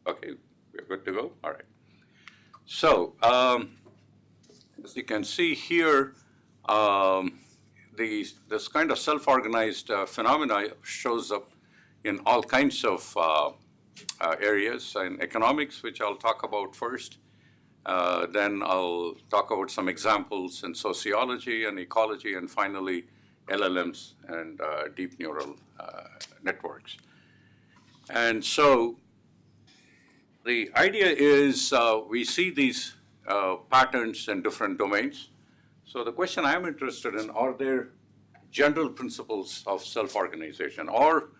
Okay, we're good to go? All right. So, as you can see here, this kind of self-organized phenomena shows up in all kinds of areas. In economics, which I'll talk about first. Then I'll talk about some examples in sociology and ecology, and finally LLMs and deep neural networks. And so the idea is we see these patterns in different domains. So the question I'm interested in, are there general principles of self-organization, or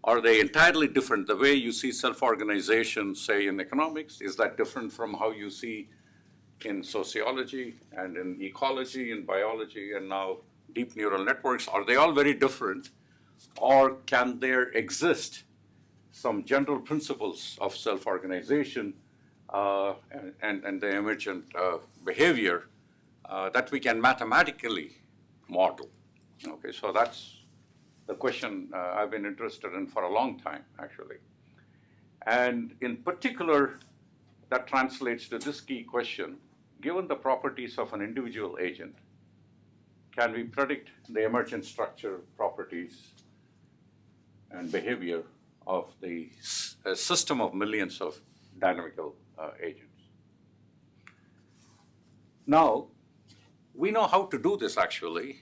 are they entirely different? The way you see self-organization, say in economics, is that different from how you see in sociology and in ecology, in biology, and now deep neural networks? Are they all very different, or can there exist some general principles of self-organization and the emergent behavior that we can mathematically model? Okay, so that's the question I've been interested in for a long time, actually. And in particular, that translates to this key question: given the properties of an individual agent, can we predict the emergent structure, properties, and behavior of the system of millions of dynamical agents? Now, we know how to do this actually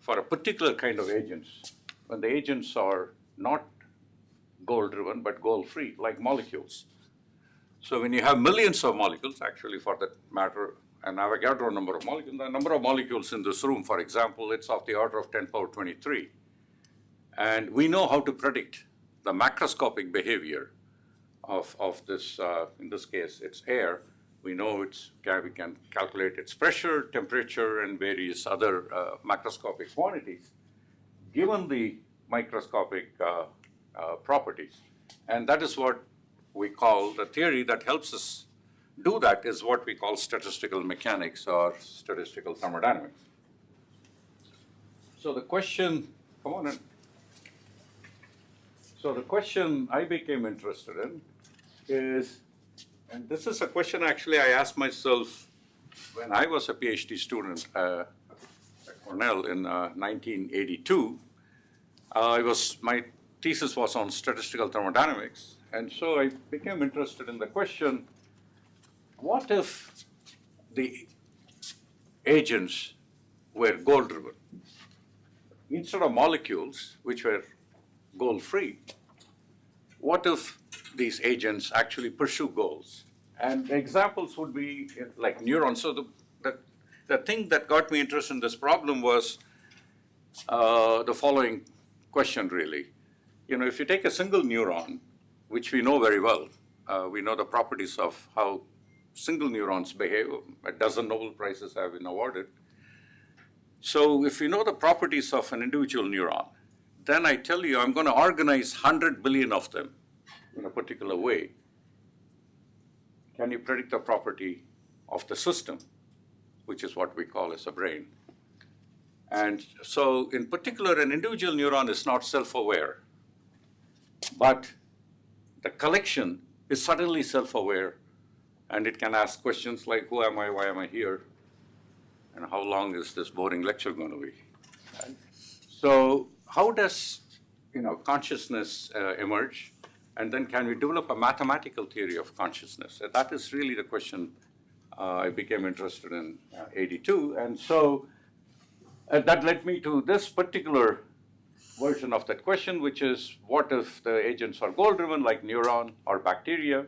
for a particular kind of agents, when the agents are not goal-driven but goal-free, like molecules. So when you have millions of molecules, actually for that matter, an Avogadro number of molecules, the number of molecules in this room, for example, it's of the order of 10 power 23. And we know how to predict the macroscopic behavior of this, in this case, it's air. We know we can calculate its pressure, temperature, and various other macroscopic quantities, given the microscopic properties. And that is what we call the theory that helps us do that is what we call statistical mechanics or statistical thermodynamics. So the question, come on in. So the question I became interested in is, and this is a question actually I asked myself when I was a PhD student at Cornell in 1982. My thesis was on statistical thermodynamics, and so I became interested in the question, what if the agents were goal-driven? Instead of molecules, which were goal-free, what if these agents actually pursue goals? And examples would be like neurons. So the thing that got me interested in this problem was the following question, really. If you take a single neuron, which we know very well, we know the properties of how single neurons behave. A dozen Nobel Prizes have been awarded. So if you know the properties of an individual neuron, then I tell you I'm going to organize 100 billion of them in a particular way. Can you predict the property of the system, which is what we call as a brain? And so in particular, an individual neuron is not self-aware, but the collection is suddenly self-aware, and it can ask questions like, who am I, why am I here, and how long is this boring lecture going to be? Right? So how does consciousness emerge? And then can we develop a mathematical theory of consciousness? And that is really the question I became interested in 82. And so that led me to this particular version of that question, which is, what if the agents are goal-driven, like neuron or bacteria,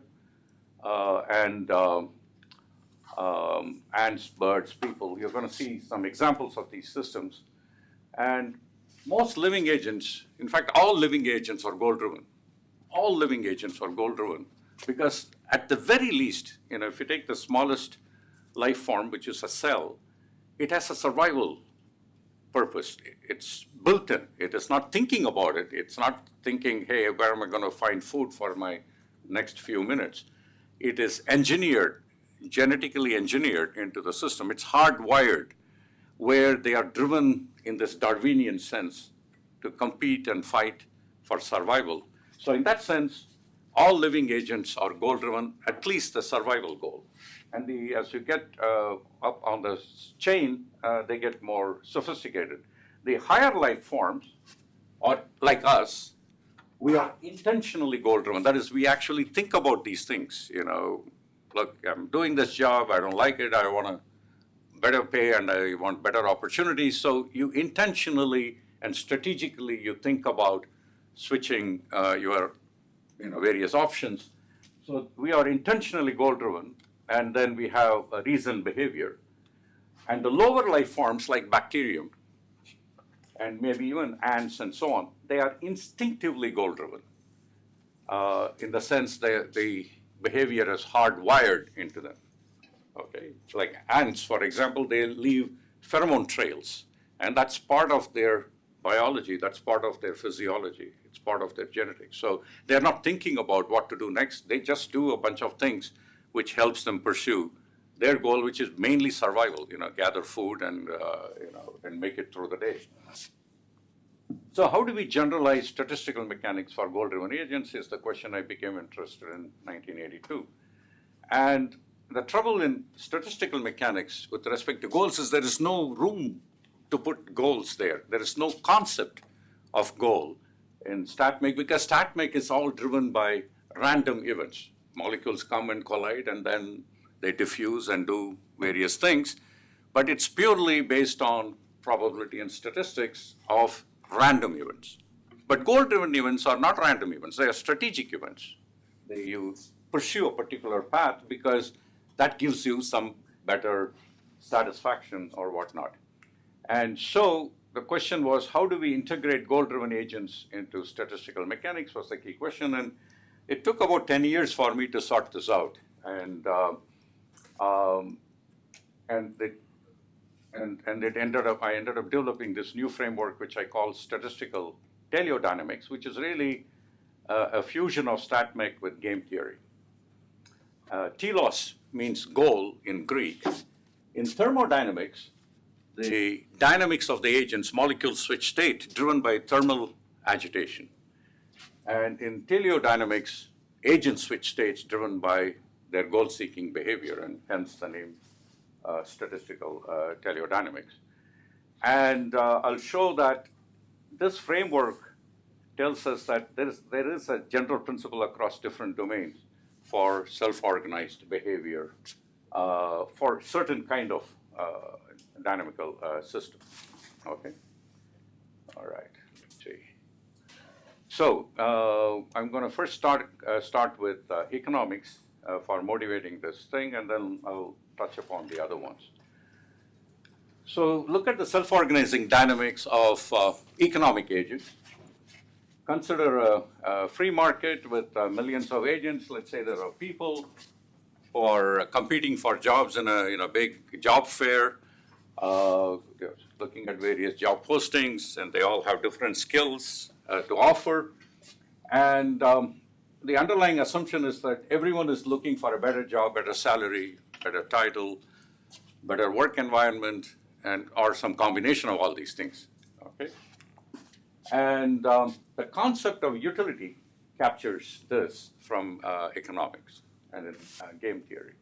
and ants, birds, people? You're going to see some examples of these systems. And most living agents, in fact, all living agents are goal-driven. All living agents are goal-driven because at the very least, if you take the smallest life form, which is a cell, it has a survival purpose. It's built in. It is not thinking about it. It's not thinking, hey, where am I going to find food for my next few minutes? It is engineered, genetically engineered into the system. It's hardwired, where they are driven in this Darwinian sense to compete and fight for survival. So in that sense, all living agents are goal-driven, at least the survival goal. And as you get up on the chain, they get more sophisticated. The higher life forms, or like us, we are intentionally goal-driven. That is, we actually think about these things. Look, I'm doing this job, I don't like it, I want a better pay and I want better opportunities. So you intentionally and strategically, you think about switching your various options. So we are intentionally goal-driven, and then we have a reasoned behavior. And the lower life forms like bacterium, and maybe even ants and so on, they are instinctively goal-driven in the sense that the behavior is hardwired into them. Okay, like ants, for example, they leave pheromone trails, and that's part of their biology, that's part of their physiology, it's part of their genetics. So they're not thinking about what to do next, they just do a bunch of things which helps them pursue their goal, which is mainly survival, gather food and, and make it through the day. So how do we generalize statistical mechanics for goal-driven agents is the question I became interested in 1982. And the trouble in statistical mechanics with respect to goals is there is no room to put goals there. There is no concept of goal in StatMech because StatMech is all driven by random events. Molecules come and collide and then they diffuse and do various things, but it's purely based on probability and statistics of random events. But goal-driven events are not random events, they are strategic events. You pursue a particular path because that gives you some better satisfaction or whatnot. And so the question was, how do we integrate goal-driven agents into statistical mechanics was the key question. And it took about 10 years for me to sort this out. And it ended up, I ended up developing this new framework, which I call statistical teleodynamics, which is really a fusion of StatMech with game theory. Telos means goal in Greek. In thermodynamics, the dynamics of the agents, molecules switch state, driven by thermal agitation. And in teleodynamics, agents switch states driven by their goal-seeking behavior, and hence the name statistical teleodynamics. And I'll show that this framework tells us that there is a general principle across different domains for self-organized behavior for certain kind of dynamical system. Okay. All right. Let's see. So I'm going to first start with economics for motivating this thing, and then I'll touch upon the other ones. So look at the self-organizing dynamics of economic agents. Consider a free market with millions of agents. Let's say there are people who are competing for jobs in a big job fair, looking at various job postings, and they all have different skills to offer. And the underlying assumption is that everyone is looking for a better job, better salary, better title, better work environment, or some combination of all these things. Okay. And the concept of utility captures this from economics and in game theory.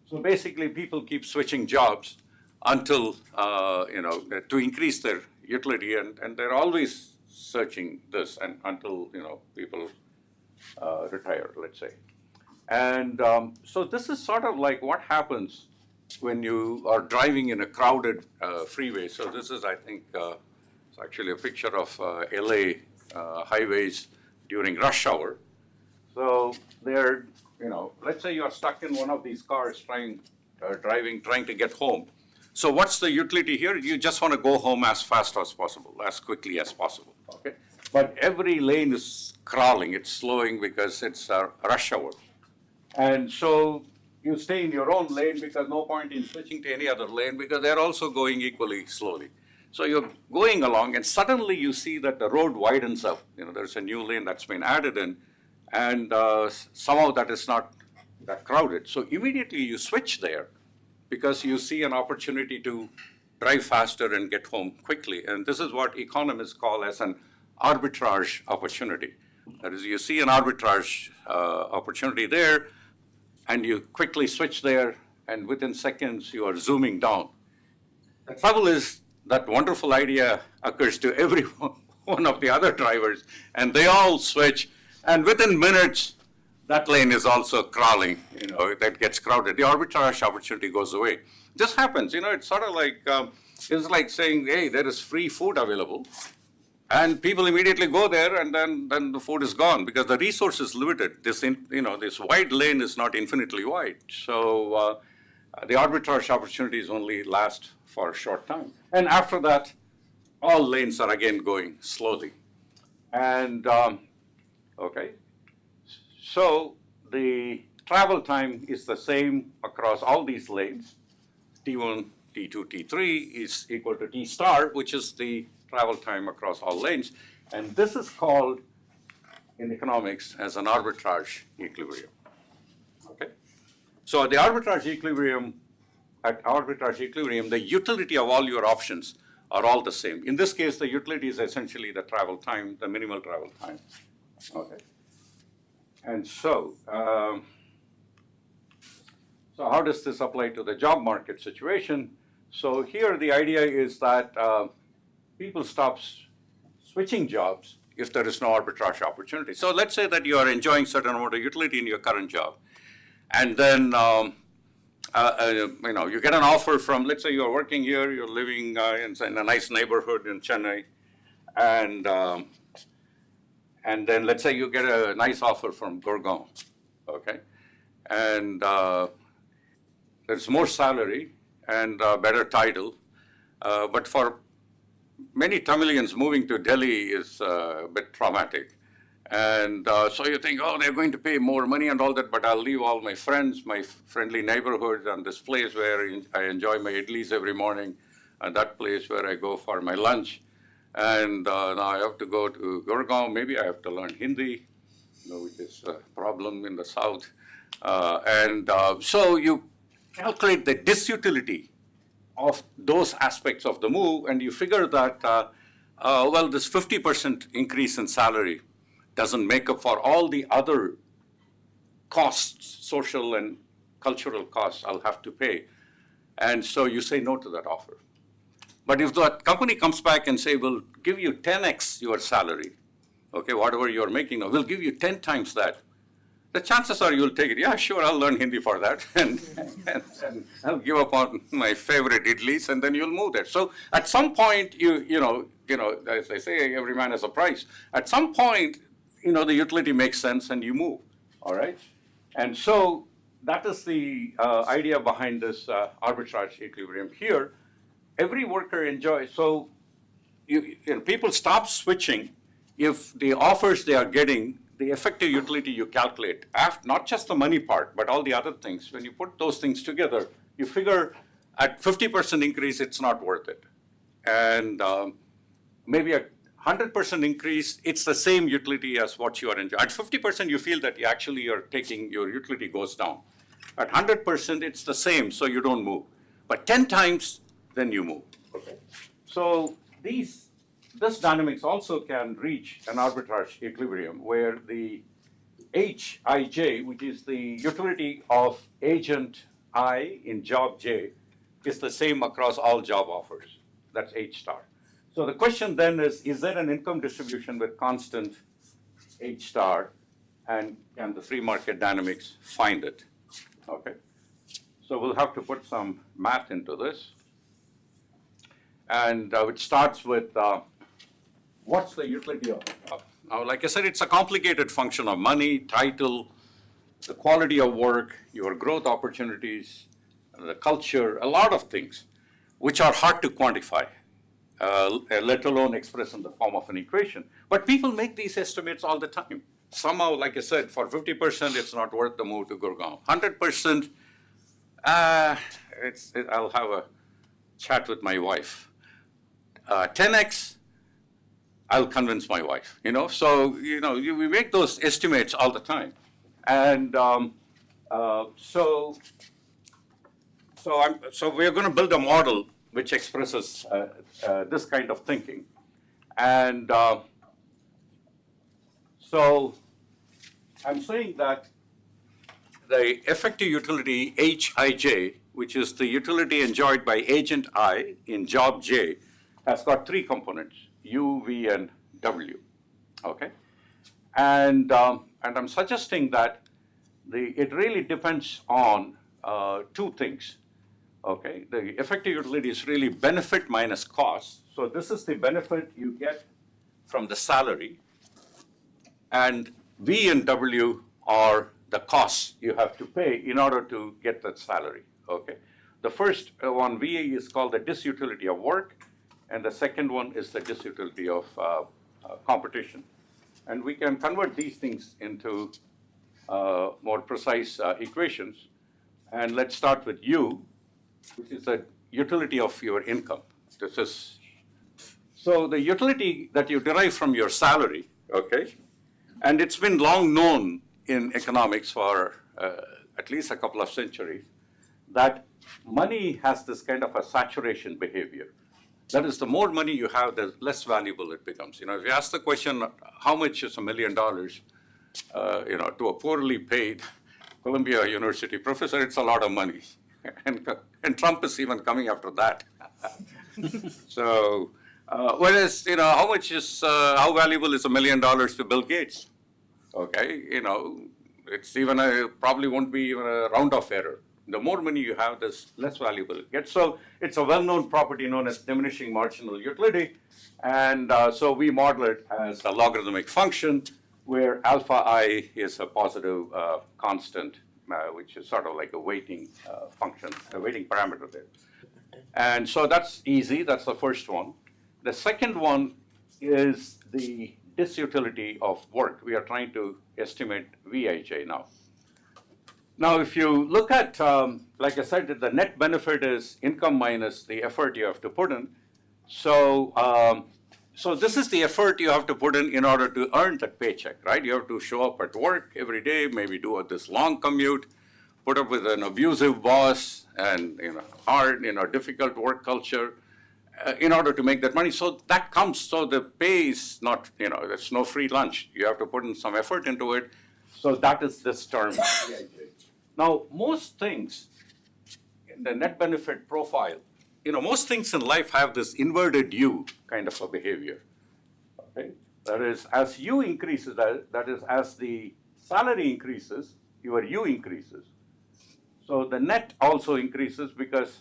So basically, people keep switching jobs until, to increase their utility, and they're always searching this and until, people retire, let's say. And so this is sort of like what happens when you are driving in a crowded freeway. So this is, I think, it's actually a picture of LA highways during rush hour. So they're, let's say you're stuck in one of these cars trying to get home. So what's the utility here? You just want to go home as fast as possible, as quickly as possible, okay? But every lane is crawling, it's slowing because it's a rush hour. And so you stay in your own lane because no point in switching to any other lane because they're also going equally slowly. So you're going along and suddenly you see that the road widens up. There's a new lane that's been added in, and somehow that is not that crowded. So immediately you switch there because you see an opportunity to drive faster and get home quickly. And this is what economists call as an arbitrage opportunity. That is, you see an arbitrage opportunity there, and you quickly switch there, and within seconds you are zooming down. The trouble is that wonderful idea occurs to every one of the other drivers, and they all switch, and within minutes, that lane is also crawling, that gets crowded. The arbitrage opportunity goes away. This happens, it's sort of like, it's like saying, hey, there is free food available. And people immediately go there, and then the food is gone because the resource is limited. This wide lane is not infinitely wide. So the arbitrage opportunities only last for a short time. And after that, all lanes are again going slowly. And, okay, so the travel time is the same across all these lanes. T1, T2, T3 is equal to T star, which is the travel time across all lanes. And this is called, in economics, as an arbitrage equilibrium. Okay? So at the arbitrage equilibrium, the utility of all your options are all the same. In this case, the utility is essentially the travel time, the minimal travel time. Okay? And so how does this apply to the job market situation? So here the idea is that people stop switching jobs if there is no arbitrage opportunity. So let's say that you are enjoying certain amount of utility in your current job, and then you get an offer from, let's say you're working here, you're living in a nice neighborhood in Chennai, and then let's say you get a nice offer from Gurgaon, okay? And there's more salary and better title, but for many Tamilians, moving to Delhi is a bit traumatic. And so you think, oh, they're going to pay more money and all that, but I'll leave all my friends, my friendly neighborhood, and this place where I enjoy my idlis every morning, and that place where I go for my lunch. And now I have to go to Gurgaon. Maybe I have to learn Hindi, which is a problem in the South. So you calculate the disutility of those aspects of the move, and you figure that, well, this 50% increase in salary doesn't make up for all the other costs, social and cultural costs I'll have to pay. And so you say no to that offer. But if the company comes back and say, we'll give you 10x your salary, okay, whatever you're making now, we'll give you 10 times that, the chances are you'll take it. Yeah, sure, I'll learn Hindi for that, and I'll give up on my favorite idlis, and then you'll move there. So at some point, you know, as I say, every man has a price. At some point, the utility makes sense, and you move. All right, and so that is the idea behind this arbitrage equilibrium here. Every worker enjoys. So people stop switching if the offers they are getting, the effective utility you calculate, not just the money part, but all the other things. When you put those things together, you figure at 50% increase, it's not worth it. And maybe at 100% increase, it's the same utility as what you are enjoying. At 50%, you feel that your utility goes down. At 100%, it's the same, so you don't move. But 10 times, then you move. Okay. So this dynamics also can reach an arbitrage equilibrium where the Hij, which is the utility of agent I in job J, is the same across all job offers. That's H star. So the question then is there an income distribution with constant H star, and can the free market dynamics find it? Okay. So we'll have to put some math into this. And it starts with what's the utility of now, like I said, it's a complicated function of money, title, the quality of work, your growth opportunities, the culture, a lot of things, which are hard to quantify, let alone express in the form of an equation. But people make these estimates all the time. Somehow, like I said, for 50%, it's not worth the move to Gurgaon. 100%, I'll have a chat with my wife. 10x, I'll convince my wife, So, we make those estimates all the time. And so we're going to build a model which expresses this kind of thinking. And So I'm saying that the effective utility Hij, which is the utility enjoyed by agent I in job J, has got three components, U, V, and W. Okay, and I'm suggesting that it really depends on two things. Okay, the effective utility is really benefit minus cost. So this is the benefit you get from the salary, and V and W are the costs you have to pay in order to get that salary. Okay, the first one, V, is called the disutility of work, and the second one is the disutility of competition. And we can convert these things into more precise equations. And let's start with U, which is the utility of your income. So the utility that you derive from your salary, okay, and it's been long known in economics for at least a couple of centuries that money has this kind of a saturation behavior. That is, the more money you have, the less valuable it becomes. If you ask the question, how much is $1 million, to a poorly paid Columbia University professor, it's a lot of money. And Trump is even coming after that. So, whereas, how valuable is $1 million to Bill Gates? Okay, it's even probably won't be even a round of error. The more money you have, the less valuable it gets. So it's a well-known property known as diminishing marginal utility. And so we model it as a logarithmic function where alpha I is a positive constant, which is sort of like a weighting function, a weighting parameter there. And so that's easy, that's the first one. The second one is the disutility of work. We are trying to estimate Vij now. Now, if you look at, like I said, the net benefit is income minus the effort you have to put in. So, so this is the effort you have to put in order to earn that paycheck, right? You have to show up at work every day, maybe do this long commute, put up with an abusive boss and hard, difficult work culture in order to make that money. So that comes, so the pay is not, there's no free lunch. You have to put in some effort into it. So that is this term. Now, most things in the net benefit profile, most things in life have this inverted U kind of a behavior. Okay? That is, as U increases, that is, as the salary increases, your U increases. So the net also increases because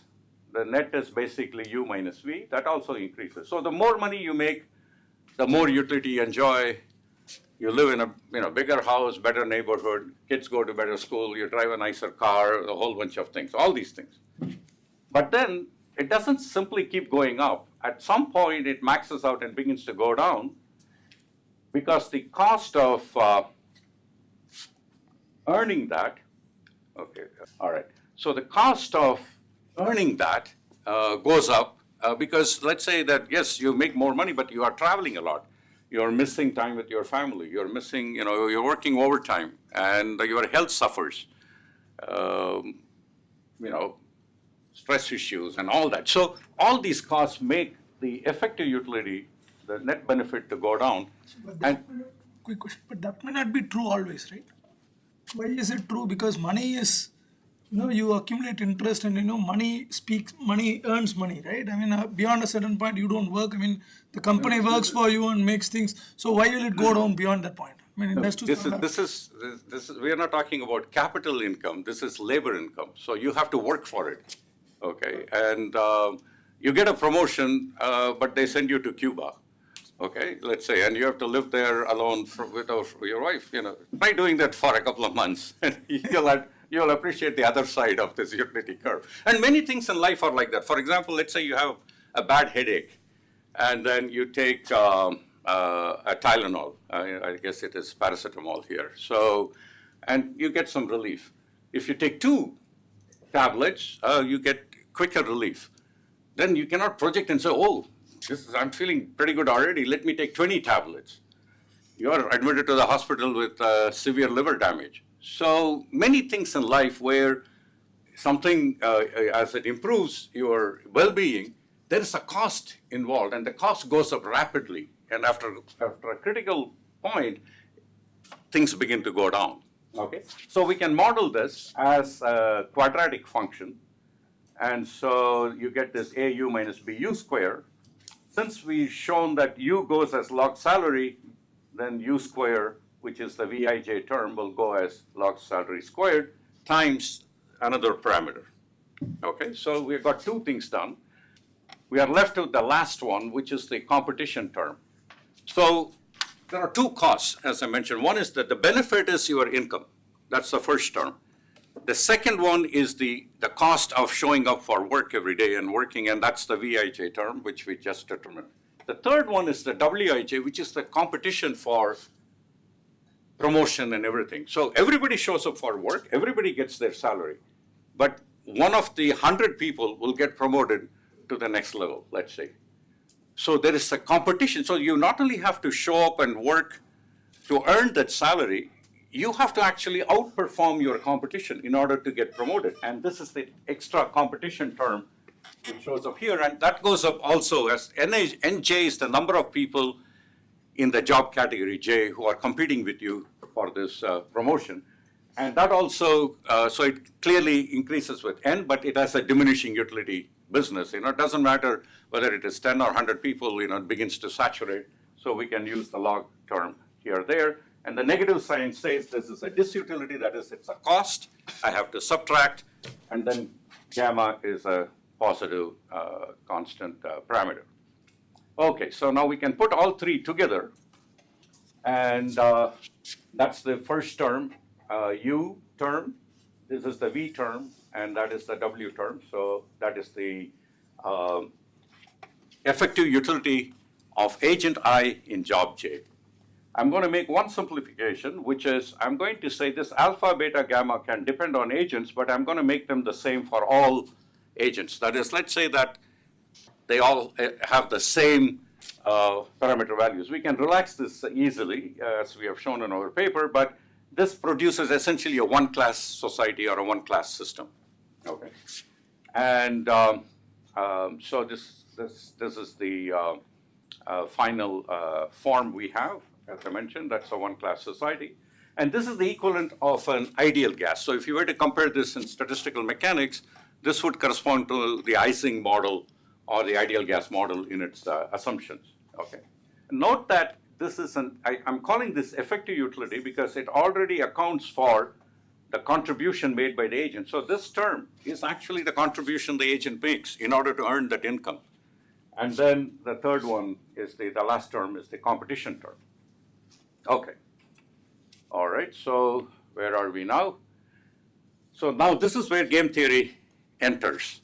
the net is basically U minus V. That also increases. So the more money you make, the more utility you enjoy. You live in a bigger house, better neighborhood, kids go to better school, you drive a nicer car, a whole bunch of things, all these things. But then it doesn't simply keep going up. At some point, it maxes out and begins to go down because the cost of earning that, okay, all right. So the cost of earning that goes up because let's say that, yes, you make more money, but you are traveling a lot. You're missing time with your family. You're missing, you're working overtime, and your health suffers. Stress issues and all that. So all these costs make the effective utility, the net benefit, to go down. Quick question, but that may not be true always, right? Why is it true? Because money is, you accumulate interest and, money earns money, right? I mean, beyond a certain point, you don't work. I mean, the company works for you and makes things. So why will it go down beyond that point? I mean, this is, we are not talking about capital income. This is labor income. So you have to work for it, okay? And you get a promotion, but they send you to Cuba, okay? Let's say, and you have to live there alone without your wife. Try doing that for a couple of months, and you'll appreciate the other side of this utility curve. And many things in life are like that. For example, let's say you have a bad headache, and then you take a Tylenol. I guess it is paracetamol here. So, and you get some relief. If you take 2 tablets, you get quicker relief. Then you cannot project and say, oh, I'm feeling pretty good already. Let me take 20 tablets. You are admitted to the hospital with severe liver damage. So many things in life where something, as it improves your well-being, there is a cost involved, and the cost goes up rapidly. And after a critical point, things begin to go down. Okay, so we can model this as a quadratic function, and so you get this AU minus BU square. Since we've shown that U goes as log salary, then U square, which is the Vij term, will go as log salary squared times another parameter. Okay, so we've got two things done. We are left with the last one, which is the competition term. So there are two costs, as I mentioned. One is that the benefit is your income. That's the first term. The second one is the cost of showing up for work every day and working, and that's the Vij term, which we just determined. The third one is the Wij, which is the competition for promotion and everything. So everybody shows up for work, everybody gets their salary, but one of the 100 people will get promoted to the next level, let's say. So there is a competition. So you not only have to show up and work to earn that salary, you have to actually outperform your competition in order to get promoted. And this is the extra competition term which shows up here. And that goes up also as Nj is the number of people in the job category J who are competing with you for this promotion. And that also, so it clearly increases with N, but it has a diminishing utility business. It doesn't matter whether it is 10 or 100 people, it begins to saturate. So we can use the log term here, there. And the negative sign says this is a disutility, that is, it's a cost. I have to subtract, and then gamma is a positive constant parameter. Okay, so now we can put all three together, and that's the first term, U term, this is the V term, and that is the W term. So that is the effective utility of agent I in job J. I'm going to make one simplification, which is I'm going to say this alpha, beta, gamma can depend on agents, but I'm going to make them the same for all agents. That is, let's say that they all have the same parameter values. We can relax this easily, as we have shown in our paper, but this produces essentially a one-class society or a one-class system. Okay, and so this is the final form we have. As I mentioned, that's a one-class society. And this is the equivalent of an ideal gas. So if you were to compare this in statistical mechanics, this would correspond to the Ising model or the ideal gas model in its assumptions. Okay. Note that this is I'm calling this effective utility because it already accounts for the contribution made by the agent. So this term is actually the contribution the agent makes in order to earn that income. And then the third one is the last term is the competition term. Okay. All right, so where are we now? So now this is where game theory enters.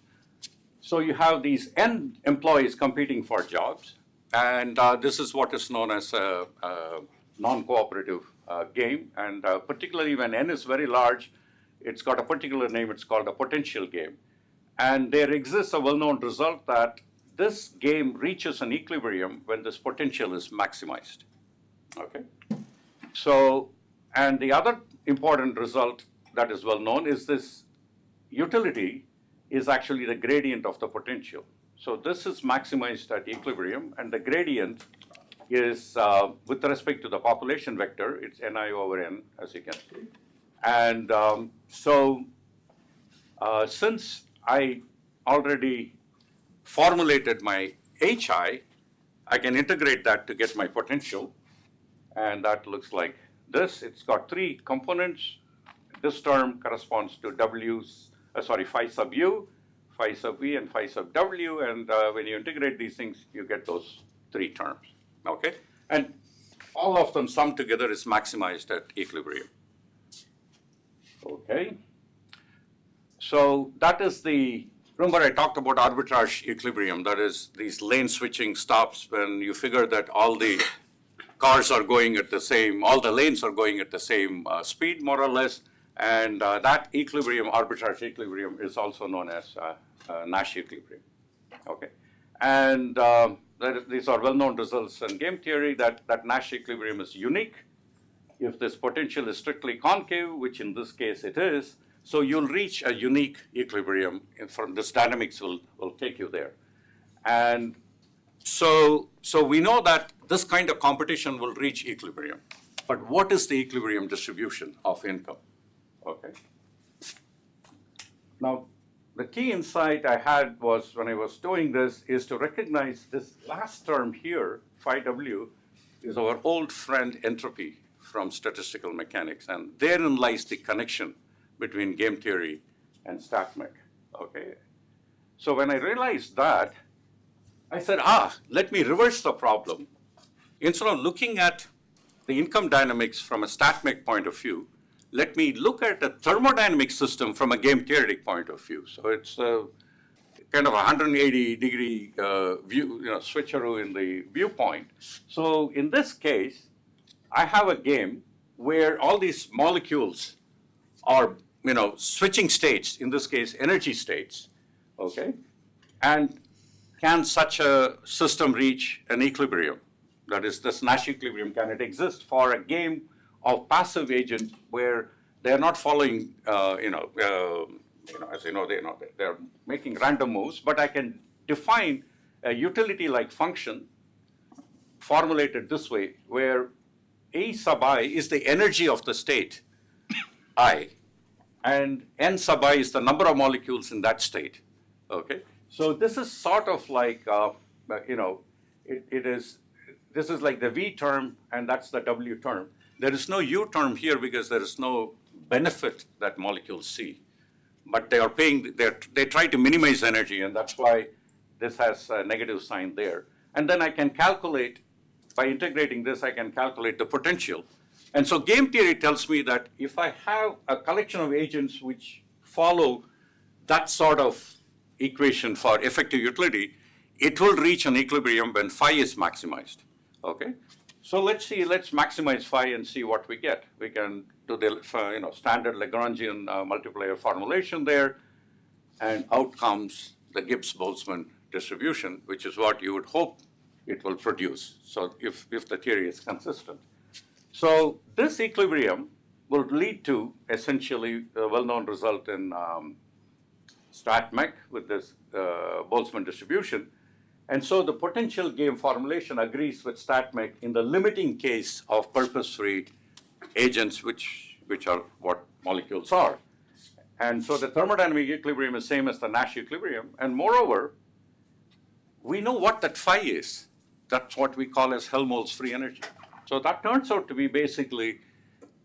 So you have these N employees competing for jobs, and this is what is known as a non-cooperative game, and particularly when N is very large, it's got a particular name, it's called a potential game. And there exists a well-known result that this game reaches an equilibrium when this potential is maximized. Okay? So, and the other important result that is well known is this utility is actually the gradient of the potential. So this is maximized at equilibrium, and the gradient is with respect to the population vector, it's Ni over N, as you can see. And since I already formulated my Hi, I can integrate that to get my potential. And that looks like this. It's got three components. This term corresponds to phi sub u, phi sub v, and phi sub w. And when you integrate these things, you get those three terms. Okay? And all of them summed together is maximized at equilibrium. Okay? So that is remember I talked about arbitrage equilibrium. That is these lane switching stops when you figure that all the cars are going at the same, all the lanes are going at the same speed, more or less, and that equilibrium, arbitrage equilibrium, is also known as Nash equilibrium. Okay, and these are well-known results in game theory that Nash equilibrium is unique if this potential is strictly concave, which in this case it is. So you'll reach a unique equilibrium, and from this dynamics will take you there, and so we know that this kind of competition will reach equilibrium. but what is the equilibrium distribution of income? Okay. Now, the key insight I had was when I was doing this is to recognize this last term here, phi w, is our old friend entropy from statistical mechanics, and therein lies the connection between game theory and StatMech, okay? So when I realized that, I said, let me reverse the problem. Instead of looking at the income dynamics from a StatMech point of view, let me look at a thermodynamic system from a game theoretic point of view. So it's kind of a 180-degree view, switcheroo in the viewpoint. So in this case, I have a game where all these molecules are, switching states, in this case, energy states, okay? And can such a system reach an equilibrium? That is, this Nash equilibrium, can it exist for a game of passive agents where they're not following, as they're making random moves, but I can define a utility-like function formulated this way, where A sub I is the energy of the state, I, and N sub I is the number of molecules in that state, okay? So this is sort of like, this is like the V term, and that's the W term. There is no U term here because there is no benefit that molecules see. But they are they try to minimize energy, and that's why this has a negative sign there. And then I can calculate, by integrating this, I can calculate the potential. And so game theory tells me that if I have a collection of agents which follow that sort of equation for effective utility, it will reach an equilibrium when phi is maximized, okay? So let's maximize phi and see what we get. We can do the standard Lagrangian multiplier formulation there, and out comes the Gibbs-Boltzmann distribution, which is what you would hope it will produce, so if the theory is consistent. So this equilibrium will lead to essentially a well-known result in StatMech with this Boltzmann distribution. And so the potential game formulation agrees with StatMech in the limiting case of purpose-free agents, which are what molecules are. And so the thermodynamic equilibrium is same as the Nash equilibrium. And moreover, we know what that phi is. That's what we call as Helmholtz free energy. So that turns out to be basically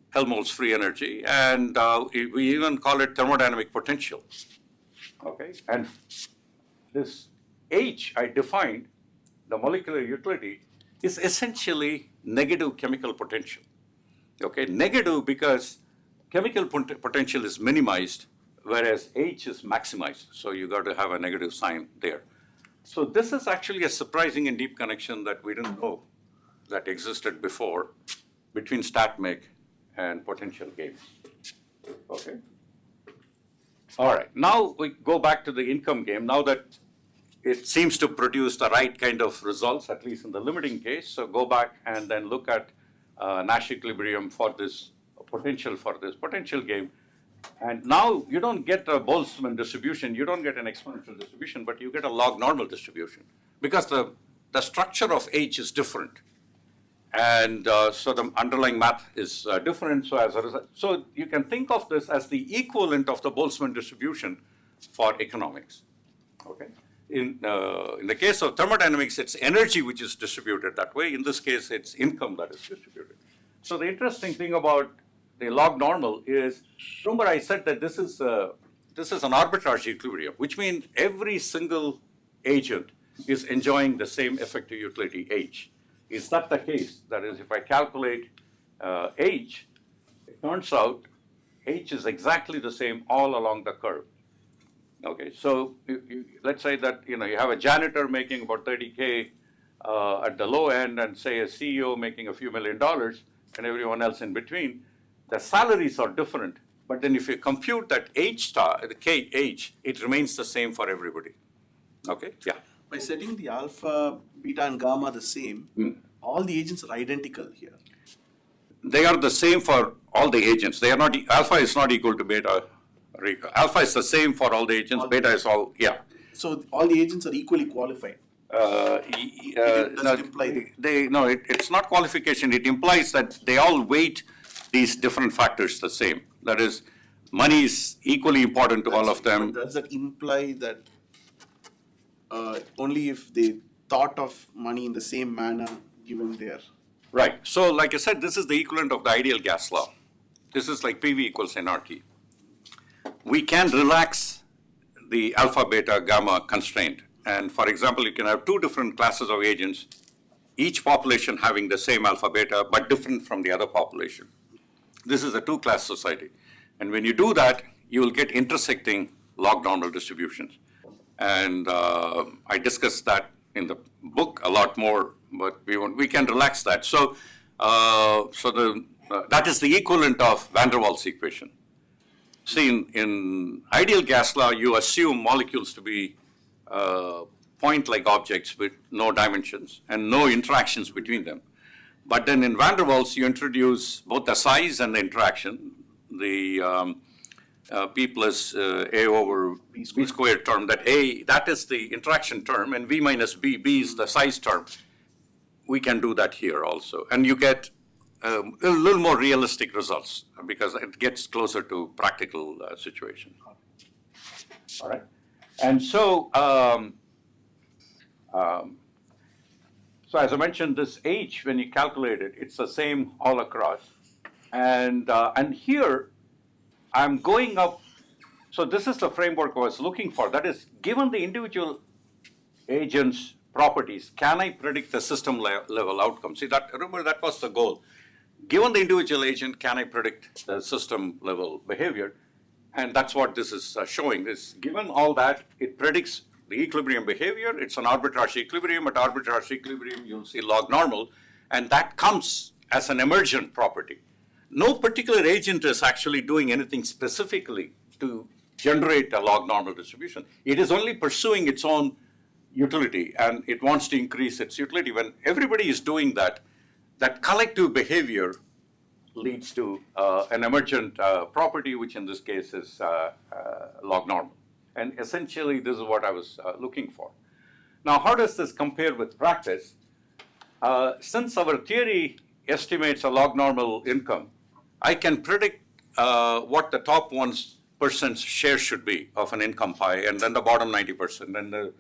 Helmholtz free energy, and we even call it thermodynamic potential. Okay, and this H I defined, the molecular utility, is essentially negative chemical potential. Okay, negative because chemical potential is minimized, whereas H is maximized. So you got to have a negative sign there. So this is actually a surprising and deep connection that we didn't know that existed before between StatMech and potential games. Okay. All right, now we go back to the income game. Now that it seems to produce the right kind of results, at least in the limiting case, so go back and then look at Nash equilibrium for this potential game. And now you don't get a Boltzmann distribution, you don't get an exponential distribution, but you get a log normal distribution because the structure of H is different. And so the underlying math is different. So as a result, so you can think of this as the equivalent of the Boltzmann distribution for economics. Okay. In the case of thermodynamics, it's energy which is distributed that way. In this case, it's income that is distributed. So the interesting thing about the log normal is, remember I said that this is an arbitrage equilibrium, which means every single agent is enjoying the same effective utility H. Is that the case? That is, if I calculate H, it turns out H is exactly the same all along the curve. Okay, so let's say that you have a janitor making about $30K at the low end, and say a CEO making a few $1 million, and everyone else in between. The salaries are different, but then if you compute that H star, the KH, it remains the same for everybody. Okay, yeah. By setting the alpha, beta, and gamma the same, all the agents are identical here. They are the same for all the agents. They are not, alpha is not equal to beta. Alpha is the same for all the agents, beta is all, yeah. So all the agents are equally qualified. Does it imply? It's not qualification. It implies that they all weight these different factors the same. That is, money is equally important to all of them. But does that imply that only if they thought of money in the same manner given their? Right. So, like I said, this is the equivalent of the ideal gas law. This is like PV equals nRT. We can relax the alpha, beta, gamma constraint. And for example, you can have two different classes of agents, each population having the same alpha, beta, but different from the other population. This is a two-class society. And when you do that, you will get intersecting log normal distributions. And I discussed that in the book a lot more, but we can relax that. So, that is the equivalent of van der Waals equation. See, in ideal gas law, you assume molecules to be point-like objects with no dimensions and no interactions between them. But then in van der Waals, you introduce both the size and the interaction, the P plus A over B squared term, that is the interaction term, and V minus B is the size term. We can do that here also. And you get a little more realistic results because it gets closer to practical situation. All right. And so, so as I mentioned, this H, when you calculate it, it's the same all across. And here, I'm going up. So this is the framework I was looking for. That is, given the individual agent's properties, can I predict the system level outcome? See, remember, that was the goal. Given the individual agent, can I predict the system level behavior? And that's what this is showing. Given all that, it predicts the equilibrium behavior. It's an arbitrage equilibrium. At arbitrage equilibrium, you'll see log normal. And that comes as an emergent property. No particular agent is actually doing anything specifically to generate a log normal distribution. It is only pursuing its own utility, and it wants to increase its utility. When everybody is doing that, that collective behavior leads to an emergent property, which in this case is log normal. And essentially, this is what I was looking for. Now, how does this compare with practice? Since our theory estimates a log normal income, I can predict what the top 1% share should be of an income pie, and then the bottom 90%,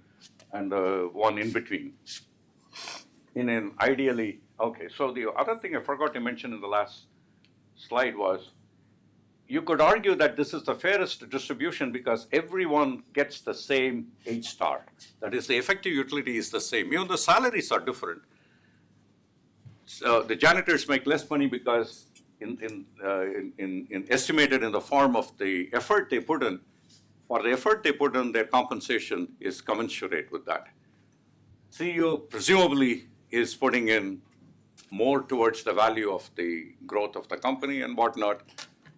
and the one in between. In an ideally, okay, so the other thing I forgot to mention in the last slide was, you could argue that this is the fairest distribution because everyone gets the same H star. That is, the effective utility is the same. Even the salaries are different. So the janitors make less money because estimated in the form of the effort they put in. For the effort they put in, their compensation is commensurate with that. CEO presumably is putting in more towards the value of the growth of the company and whatnot,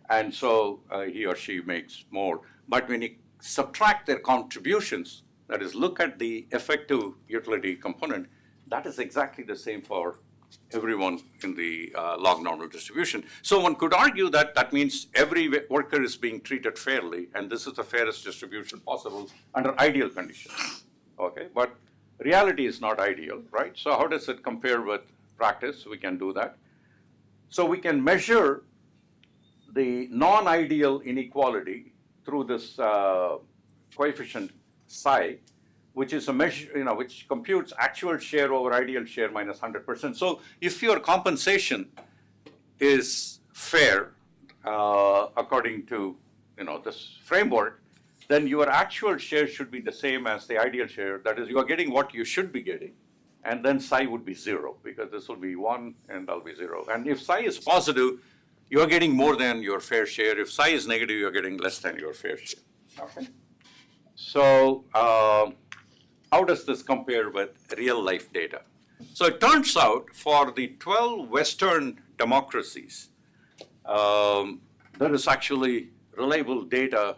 and so he or she makes more. But when you subtract their contributions, that is, look at the effective utility component, that is exactly the same for everyone in the log normal distribution. So one could argue that that means every worker is being treated fairly, and this is the fairest distribution possible under ideal conditions. Okay, but reality is not ideal, right? So how does it compare with practice? We can do that. So we can measure the non-ideal inequality through this coefficient psi, which is a measure, which computes actual share over ideal share minus 100%. So if your compensation is fair according to this framework, then your actual share should be the same as the ideal share. That is, you are getting what you should be getting, and then psi would be 0 because this will be 1 and that'll be 0. And if psi is positive, you are getting more than your fair share. If psi is negative, you are getting less than your fair share. Okay. So how does this compare with real life data? So it turns out for the 12 Western democracies, there is actually reliable data,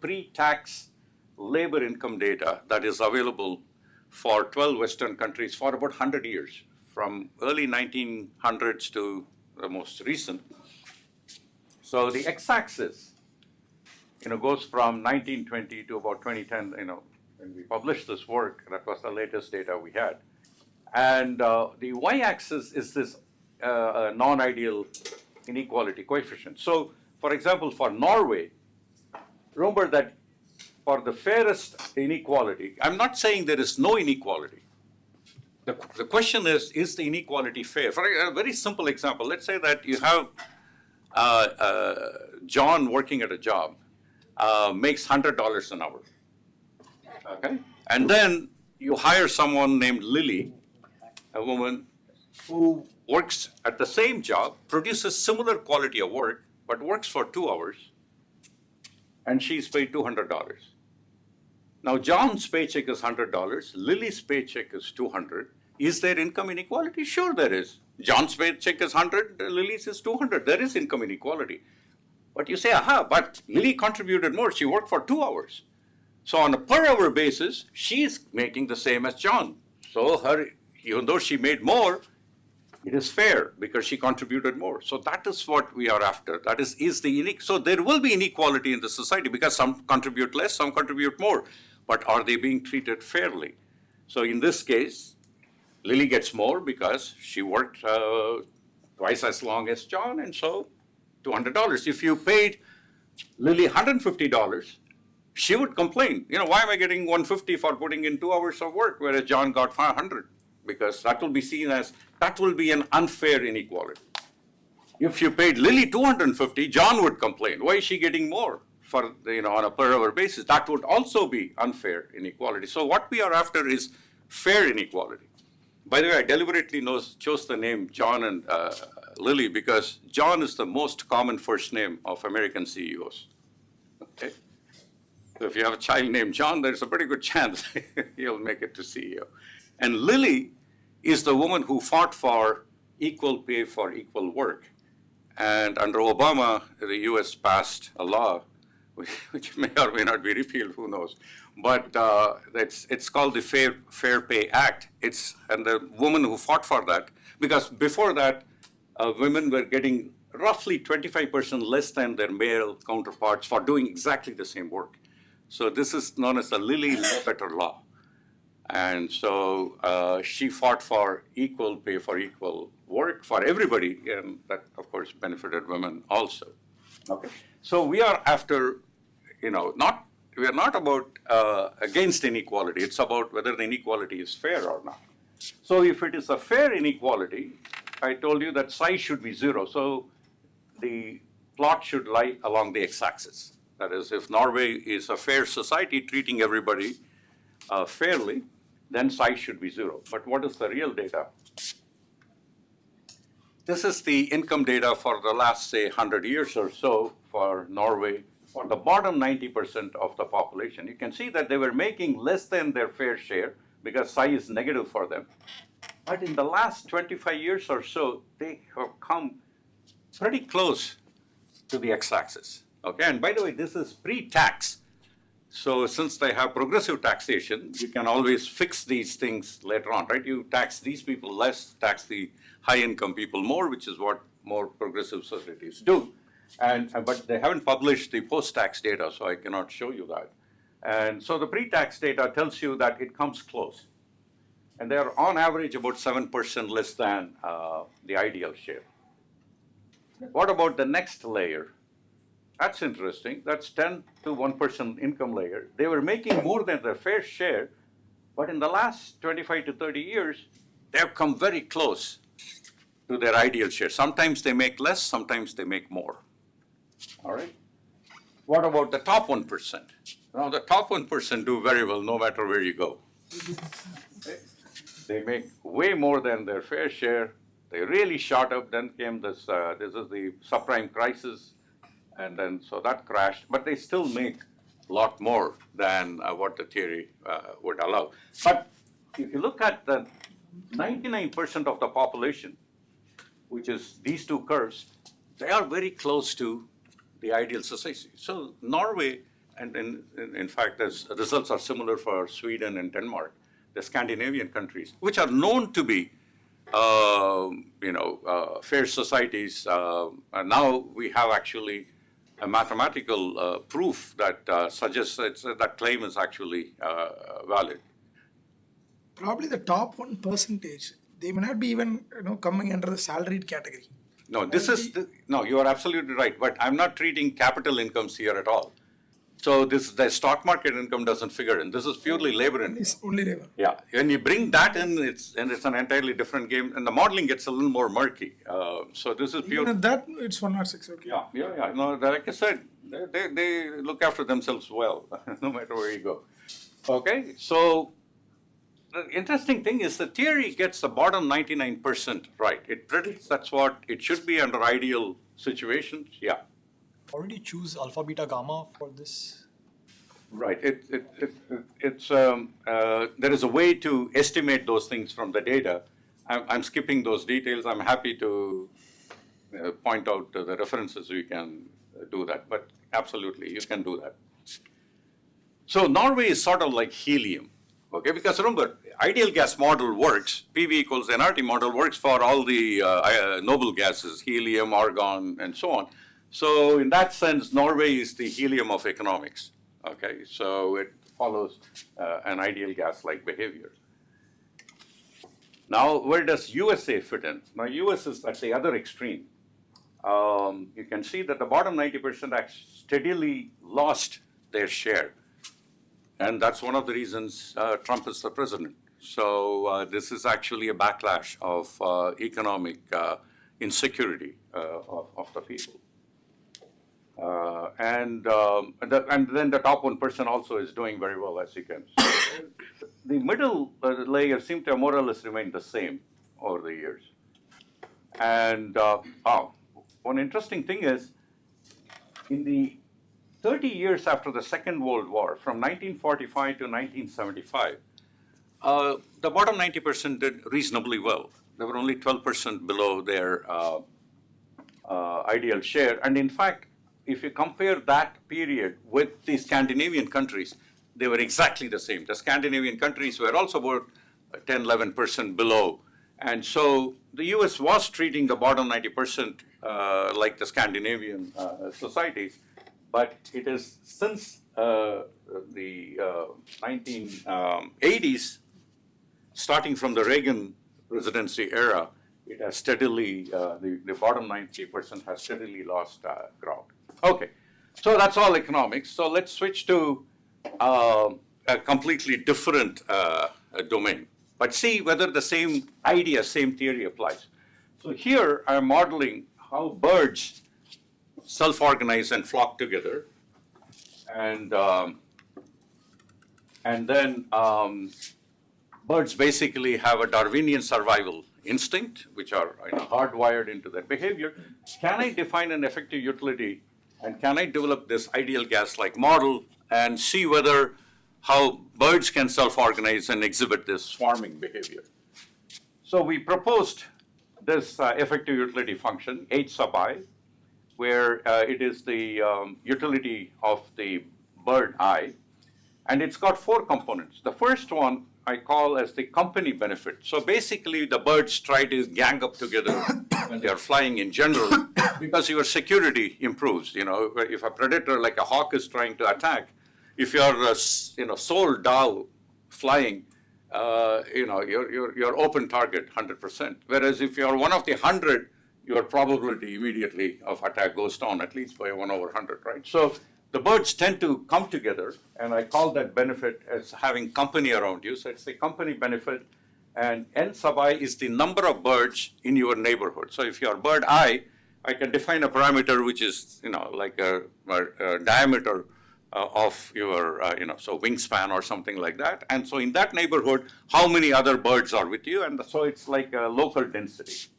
pre-tax labor income data that is available for 12 Western countries for about 100 years, from early 1900s to the most recent. So the x-axis, goes from 1920 to about 2010, when we published this work. That was the latest data we had. And the y-axis is this non-ideal inequality coefficient. So, for example, for Norway, remember that for the fairest inequality, I'm not saying there is no inequality. The question is the inequality fair? For a very simple example, let's say that you have John working at a job, makes $100 an hour, okay? And then you hire someone named Lily, a woman who works at the same job, produces similar quality of work, but works for 2 hours, and she's paid $200. Now, John's paycheck is $100, Lily's paycheck is $200. Is there income inequality? Sure there is. John's paycheck is $100, Lily's is $200. There is income inequality. But you say, aha, but Lily contributed more. She worked for 2 hours. So on a per hour basis, she's making the same as John. So even though she made more, it is fair because she contributed more. So that is what we are after. That is the so there will be inequality in the society because some contribute less, some contribute more. But are they being treated fairly? So in this case, Lily gets more because she worked twice as long as John, and so $200. If you paid Lily $150, she would complain. You know, why am I getting $150 for putting in 2 hours of work, whereas John got $500? Because that will be seen as, that will be an unfair inequality. If you paid Lily $250, John would complain. Why is she getting more for, on a per hour basis? That would also be unfair inequality. So what we are after is fair inequality. By the way, I deliberately chose the name John and Lily because John is the most common first name of American CEOs. Okay? So if you have a child named John, there's a pretty good chance he'll make it to CEO. And Lily is the woman who fought for equal pay for equal work. And under Obama, the US passed a law, which may or may not be repealed, who knows. But it's called the Fair Pay Act. And the woman who fought for that, because before that, women were getting roughly 25% less than their male counterparts for doing exactly the same work. So this is known as the Lilly Ledbetter Law. And so she fought for equal pay for equal work for everybody, and that, of course, benefited women also. Okay. So we are after, we are not about against inequality. It's about whether the inequality is fair or not. So if it is a fair inequality, I told you that psi should be 0. So the plot should lie along the x-axis. That is, if Norway is a fair society treating everybody fairly, then psi should be 0. But what is the real data? This is the income data for the last, say, 100 years or so for Norway, for the bottom 90% of the population. You can see that they were making less than their fair share because psi is negative for them. But in the last 25 years or so, they have come pretty close to the x-axis. Okay, and by the way, this is pre-tax. So since they have progressive taxation, you can always fix these things later on, right? You tax these people less, tax the high-income people more, which is what more progressive societies do. But they haven't published the post-tax data, so I cannot show you that. And so the pre-tax data tells you that it comes close. And they are on average about 7% less than the ideal share. What about the next layer? That's interesting. That's 10 to 1% income layer. They were making more than their fair share, but in the last 25 to 30 years, they have come very close to their ideal share. Sometimes they make less, sometimes they make more. All right? What about the top 1%? Now, the top 1% do very well no matter where you go. Okay? They make way more than their fair share. They really shot up. Then came this is the subprime crisis. And then, so that crashed, but they still make a lot more than what the theory would allow. But if you look at the 99% of the population, which is these two curves, they are very close to the ideal society. So Norway, and in fact, the results are similar for Sweden and Denmark, the Scandinavian countries, which are known to be fair societies. And now we have actually a mathematical proof that suggests that claim is actually valid. Probably the top 1%, they may not be even coming under the salaried category. No, no, you are absolutely right, but I'm not treating capital incomes here at all. So the stock market income doesn't figure in. This is purely labor income. It's only labor. Yeah, when you bring that in, it's an entirely different game, and the modeling gets a little more murky. So this is pure. Even at that, it's 106. Okay. Yeah. No, like I said, they look after themselves well, no matter where you go. Okay, so the interesting thing is the theory gets the bottom 99% right. It predicts that's what it should be under ideal situations. Yeah. How did you choose alpha, beta, gamma for this? Right. There is a way to estimate those things from the data. I'm skipping those details. I'm happy to point out the references. We can do that, but absolutely, you can do that. So Norway is sort of like helium, okay? Because remember, ideal gas model works. PV equals nRT model works for all the noble gases, helium, argon, and so on. So in that sense, Norway is the helium of economics, okay? So it follows an ideal gas-like behavior. Now, where does USA fit in? Now, US is at the other extreme. You can see that the bottom 90% steadily lost their share. And that's one of the reasons Trump is the president. So this is actually a backlash of economic insecurity of the people. And then the top 1% also is doing very well, as you can see. The middle layer seem to have more or less remained the same over the years. And one interesting thing is, in the 30 years after the Second World War, from 1945 to 1975, the bottom 90% did reasonably well. They were only 12% below their ideal share. And in fact, if you compare that period with the Scandinavian countries, they were exactly the same. The Scandinavian countries were also about 10, 11% below. And so the US was treating the bottom 90% like the Scandinavian societies. But it is since the 1980s, starting from the Reagan presidency era, it has steadily, the bottom 90% has steadily lost ground. Okay, so that's all economics. So let's switch to a completely different domain, but see whether the same idea, same theory applies. So here I'm modeling how birds self-organize and flock together, and then birds basically have a Darwinian survival instinct, which are hardwired into their behavior. Can I define an effective utility, and can I develop this ideal gas-like model and see whether how birds can self-organize and exhibit this swarming behavior? So we proposed this effective utility function, H sub I, where it is the utility of the bird I, and it's got 4 components. The first one I call as the company benefit. So basically the birds try to gang up together when they are flying in general because your security improves. If a predator like a hawk is trying to attack, if you're sole Dow flying, you're open target 100%. Whereas if you're one of the 100, your probability immediately of attack goes down at least by 1/100, right? So the birds tend to come together, and I call that benefit as having company around you. So it's the company benefit, and N sub I is the number of birds in your neighborhood. So if you're bird I can define a parameter which is, like a diameter of your, so wingspan or something like that. And so in that neighborhood, how many other birds are with you? And so it's like a local density.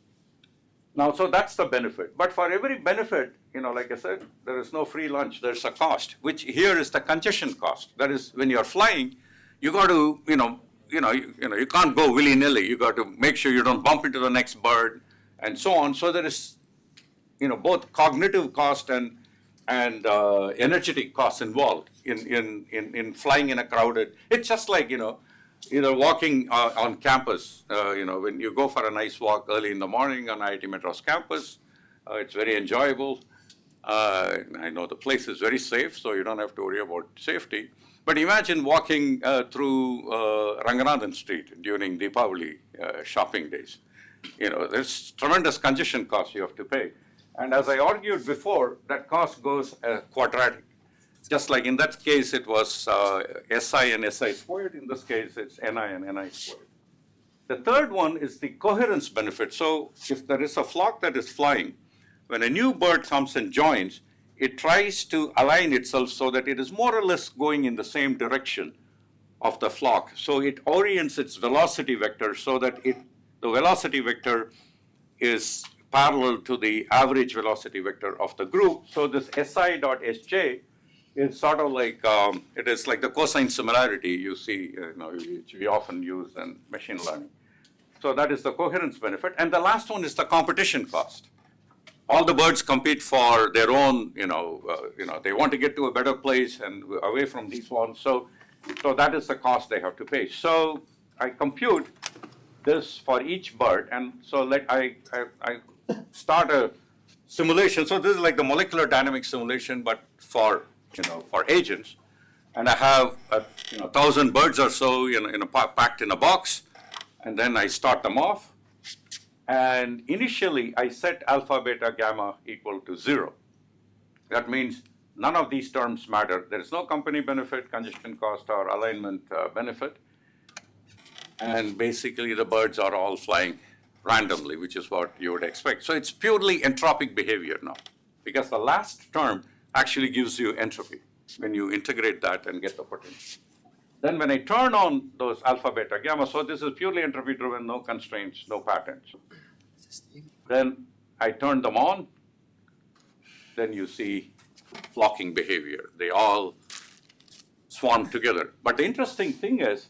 Now, so that's the benefit. But for every benefit, like I said, there is no free lunch. There's a cost, which here is the congestion cost. That is, when you're flying, you got to, you can't go willy-nilly. You got to make sure you don't bump into the next bird, and so on. So there is, both cognitive cost and energetic costs involved in flying in a crowded. It's just like either walking on campus. When you go for a nice walk early in the morning on IIT Madras campus, it's very enjoyable. I know the place is very safe, so you don't have to worry about safety. But imagine walking through Ranganathan Street during Deepavali shopping days. You know, there's tremendous congestion costs you have to pay. And as I argued before, that cost goes quadratic. Just like in that case, it was SI and SI squared. In this case, it's NI and NI squared. The third one is the coherence benefit. So if there is a flock that is flying, when a new bird comes and joins, it tries to align itself so that it is more or less going in the same direction of the flock. So it orients its velocity vector so that the velocity vector is parallel to the average velocity vector of the group. So this SI dot Sj is sort of like, it is like the cosine similarity you see, which we often use in machine learning. So that is the coherence benefit. And the last one is the competition cost. All the birds compete for their own, they want to get to a better place and away from these ones. So that is the cost they have to pay. So I compute this for each bird. And so I start a simulation. So this is like the molecular dynamics simulation, but for agents. And I have 1,000 birds or so packed in a box. And then I start them off. And initially, I set alpha, beta, gamma equal to 0. That means none of these terms matter. There is no company benefit, congestion cost, or alignment benefit. And basically, the birds are all flying randomly, which is what you would expect. So it's purely entropic behavior now, because the last term actually gives you entropy when you integrate that and get the potential. Then when I turn on those alpha, beta, gamma, so this is purely entropy driven, no constraints, no patterns. Then I turn them on, then you see flocking behavior. They all swarm together. But the interesting thing is,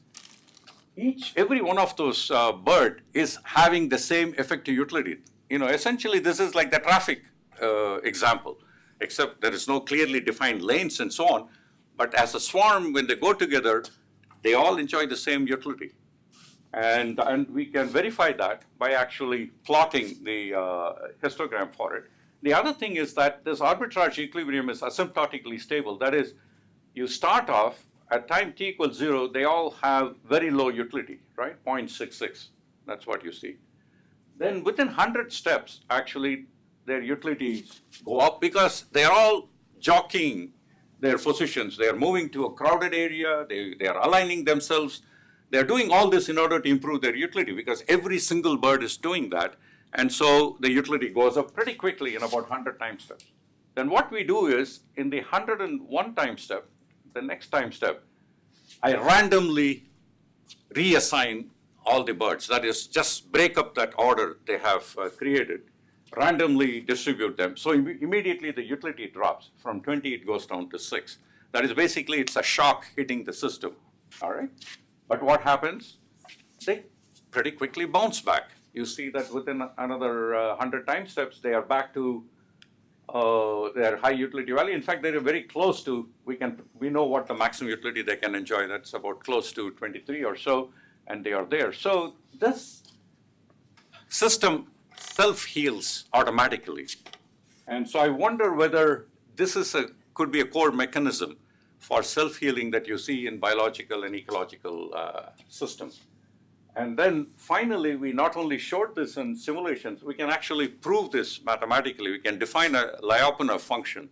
every one of those bird is having the same effective utility. Essentially this is like the traffic example, except there is no clearly defined lanes and so on. But as a swarm, when they go together, they all enjoy the same utility. And we can verify that by actually plotting the histogram for it. The other thing is that this arbitrage equilibrium is asymptotically stable. That is, you start off at time t equals 0, they all have very low utility, right? 0.66, that's what you see. Then within 100 steps, actually, their utilities go up because they're all jockeying their positions. They are moving to a crowded area, they are aligning themselves. They're doing all this in order to improve their utility because every single bird is doing that. And so the utility goes up pretty quickly in about 100 time steps. Then what we do is, in the 101 time step, the next time step, I randomly reassign all the birds. That is, just break up that order they have created, randomly distribute them. So immediately the utility drops. From 20, it goes down to 6. That is basically, it's a shock hitting the system, all right? But what happens? They pretty quickly bounce back. You see that within another 100 time steps, they are back to their high utility value. In fact, they're very close to, we know what the maximum utility they can enjoy. That's about close to 23 or so, and they are there. So this system self-heals automatically. And so I wonder whether this could be a core mechanism for self-healing that you see in biological and ecological systems. And then finally, we not only showed this in simulations, we can actually prove this mathematically. We can define a Lyapunov function,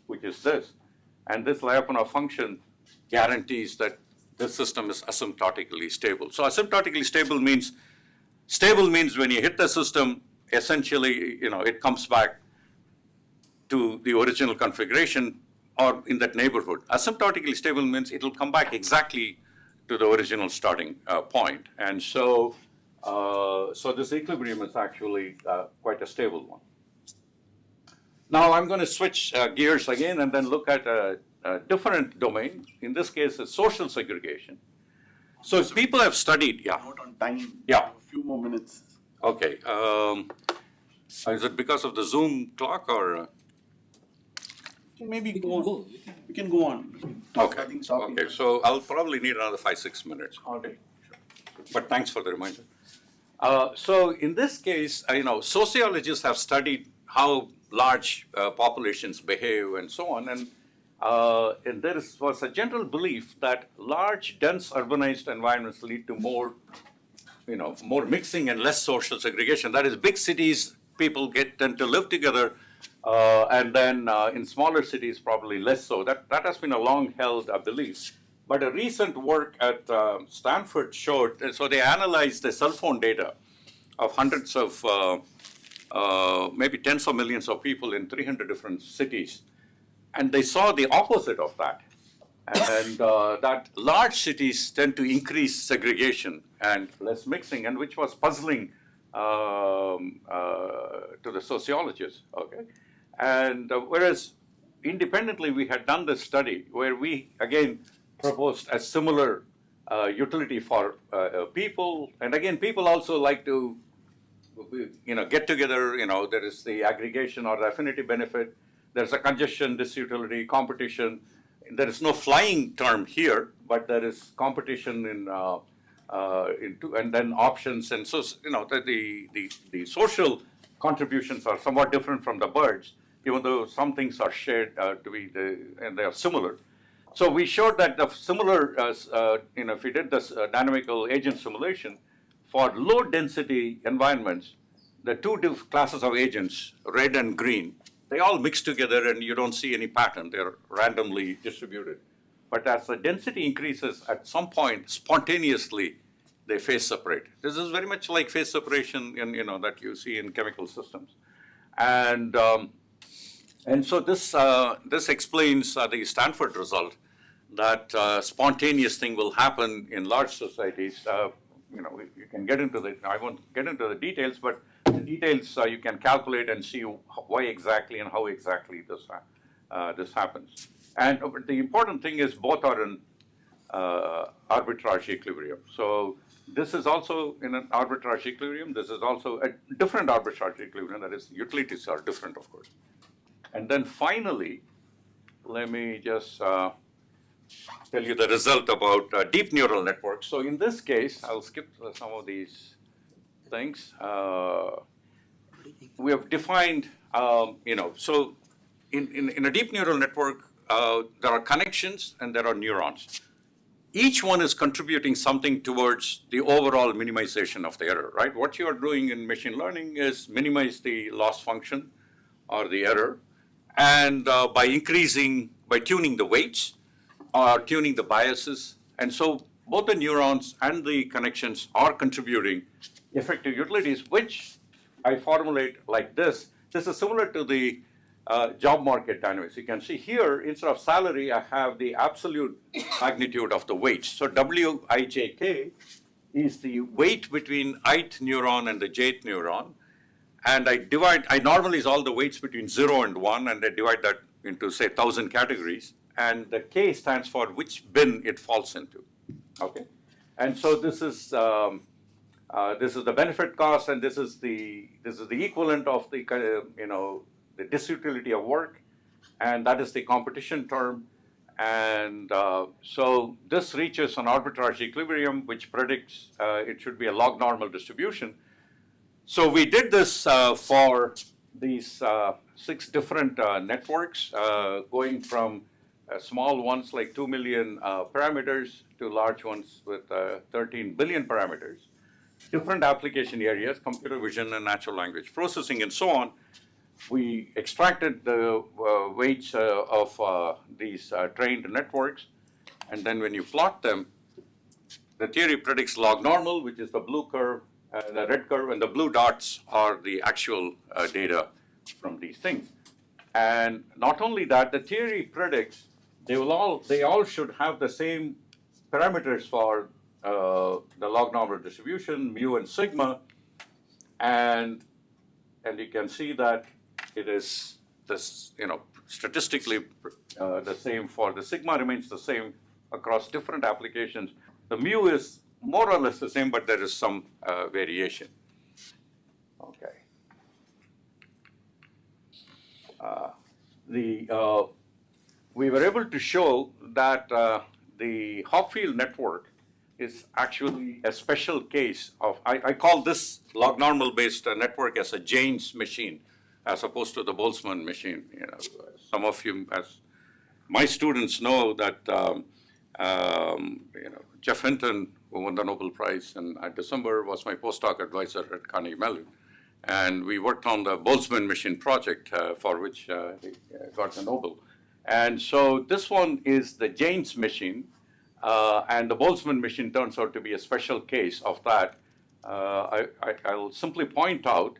which is this. And this Lyapunov function guarantees that this system is asymptotically stable. So asymptotically stable means when you hit the system, essentially, it comes back to the original configuration or in that neighborhood. Asymptotically stable means it will come back exactly to the original starting point. And so this equilibrium is actually quite a stable one. Now I'm going to switch gears again and then look at a different domain. In this case, it's social segregation. So people have studied, yeah. Note on time. Yeah. A few more minutes. Okay. Is it because of the Zoom clock or? Maybe go on. We can go on. Okay. I think stopping. Okay. So I'll probably need another 5-6 minutes. Okay. But thanks for the reminder. So in this case, sociologists have studied how large populations behave and so on. And there was a general belief that large, dense urbanized environments lead to more, more mixing and less social segregation. That is, big cities, people tend to live together, and then in smaller cities, probably less so. That has been a long-held belief. But a recent work at Stanford showed, so they analyzed the cell phone data of hundreds of, maybe tens of millions of people in 300 different cities. And they saw the opposite of that. And that large cities tend to increase segregation and less mixing, and which was puzzling to the sociologists, okay? And whereas independently we had done this study where we, again, proposed a similar utility for people. And again, people also like to, get together, there is the aggregation or the affinity benefit. There's a congestion disutility, competition. There is no flying term here, but there is competition and then options. And so, the social contributions are somewhat different from the birds, even though some things are shared and they are similar. So we showed that the similar, if we did this dynamical agent simulation for low density environments, the two classes of agents, red and green, they all mix together and you don't see any pattern. They're randomly distributed. But as the density increases, at some point, spontaneously, they phase separate. This is very much like phase separation that you see in chemical systems. And so this explains the Stanford result, that spontaneous thing will happen in large societies. You can get into I won't get into the details, but the details you can calculate and see why exactly and how exactly this happens. And the important thing is both are in arbitrage equilibrium. So this is also in an arbitrage equilibrium. This is also a different arbitrage equilibrium. That is, utilities are different, of course. And then finally, let me just tell you the result about deep neural networks. So in this case, I'll skip some of these things. We have defined, so in a deep neural network, there are connections and there are neurons. Each one is contributing something towards the overall minimization of the error, right? What you are doing in machine learning is minimize the loss function or the error, and by tuning the weights or tuning the biases. And so both the neurons and the connections are contributing effective utilities, which I formulate like this. This is similar to the job market dynamics. You can see here, instead of salary, I have the absolute magnitude of the weights. So Wij is the weight between ith neuron and the jth neuron. And I normalize all the weights between 0 and 1, and I divide that into, say, 1,000 categories. And the K stands for which bin it falls into, okay? And so this is the benefit cost, and this is the equivalent of the, the disutility of work, and that is the competition term. And so this reaches an arbitrage equilibrium, which predicts it should be a log normal distribution. So we did this for these 6 different networks, going from small ones like 2 million parameters to large ones with 13 billion parameters, different application areas, computer vision and natural language processing and so on. We extracted the weights of these trained networks, and then when you plot them, the theory predicts log normal, which is the blue curve, the red curve, and the blue dots are the actual data from these things. And not only that, the theory predicts they all should have the same parameters for the log normal distribution, mu and sigma, and you can see that it is this, statistically the same for the sigma remains the same across different applications. The mu is more or less the same, but there is some variation. Okay. We were able to show that the Hopfield network is actually a special case of, I call this log normal based network as a Jaynes machine. as opposed to the Boltzmann machine. Some of you, as my students know that Jeff Hinton, who won the Nobel Prize in December, was my postdoc advisor at Carnegie Mellon. And we worked on the Boltzmann machine project for which he got the Nobel. And so this one is the Jaynes machine, and the Boltzmann machine turns out to be a special case of that. I'll simply point out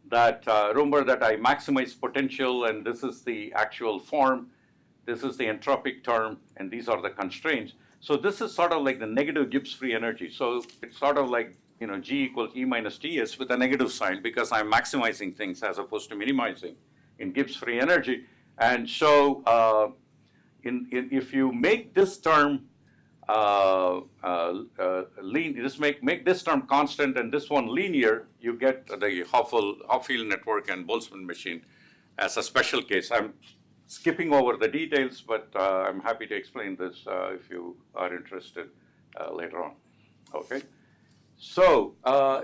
that, remember that I maximize potential, and this is the actual form, this is the entropic term, and these are the constraints. So this is sort of like the negative Gibbs free energy. So it's sort of like, G equals E minus Ts with a negative sign because I'm maximizing things as opposed to minimizing in Gibbs free energy. And so if you make this term just make this term constant and this one linear, you get the Hopfield network and Boltzmann machine as a special case. I'm skipping over the details, but I'm happy to explain this if you are interested later on. Okay. So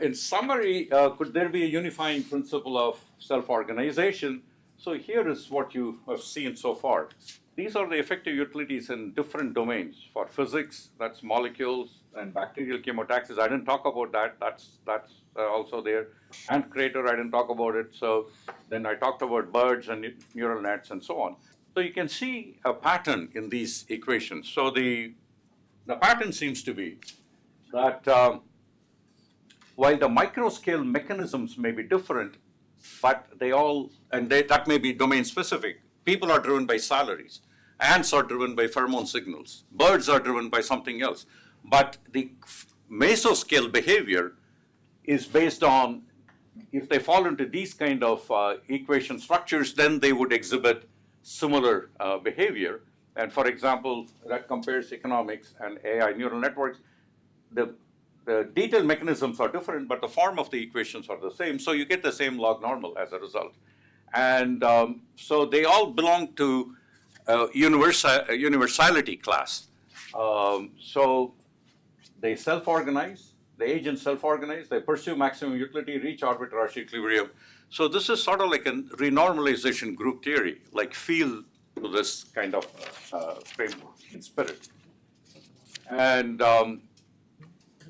in summary, could there be a unifying principle of self-organization? So here is what you have seen so far. These are the effective utilities in different domains. For physics, that's molecules and bacterial chemotaxis. I didn't talk about that. That's also there. And crater, I didn't talk about it. So then I talked about birds and neural nets and so on. So you can see a pattern in these equations. So the pattern seems to be that while the microscale mechanisms may be different, but that may be domain specific. People are driven by salaries. Ants are driven by pheromone signals. Birds are driven by something else. But the mesoscale behavior is based on, if they fall into these kind of equation structures, then they would exhibit similar behavior. And for example, that compares economics and AI neural networks. The detailed mechanisms are different, but the form of the equations are the same. So you get the same log normal as a result. And so they all belong to universality class. So they self-organize, the agents self-organize, they pursue maximum utility, reach arbitrage equilibrium. So this is sort of like a renormalization group theory, like feel to this kind of framework in spirit. And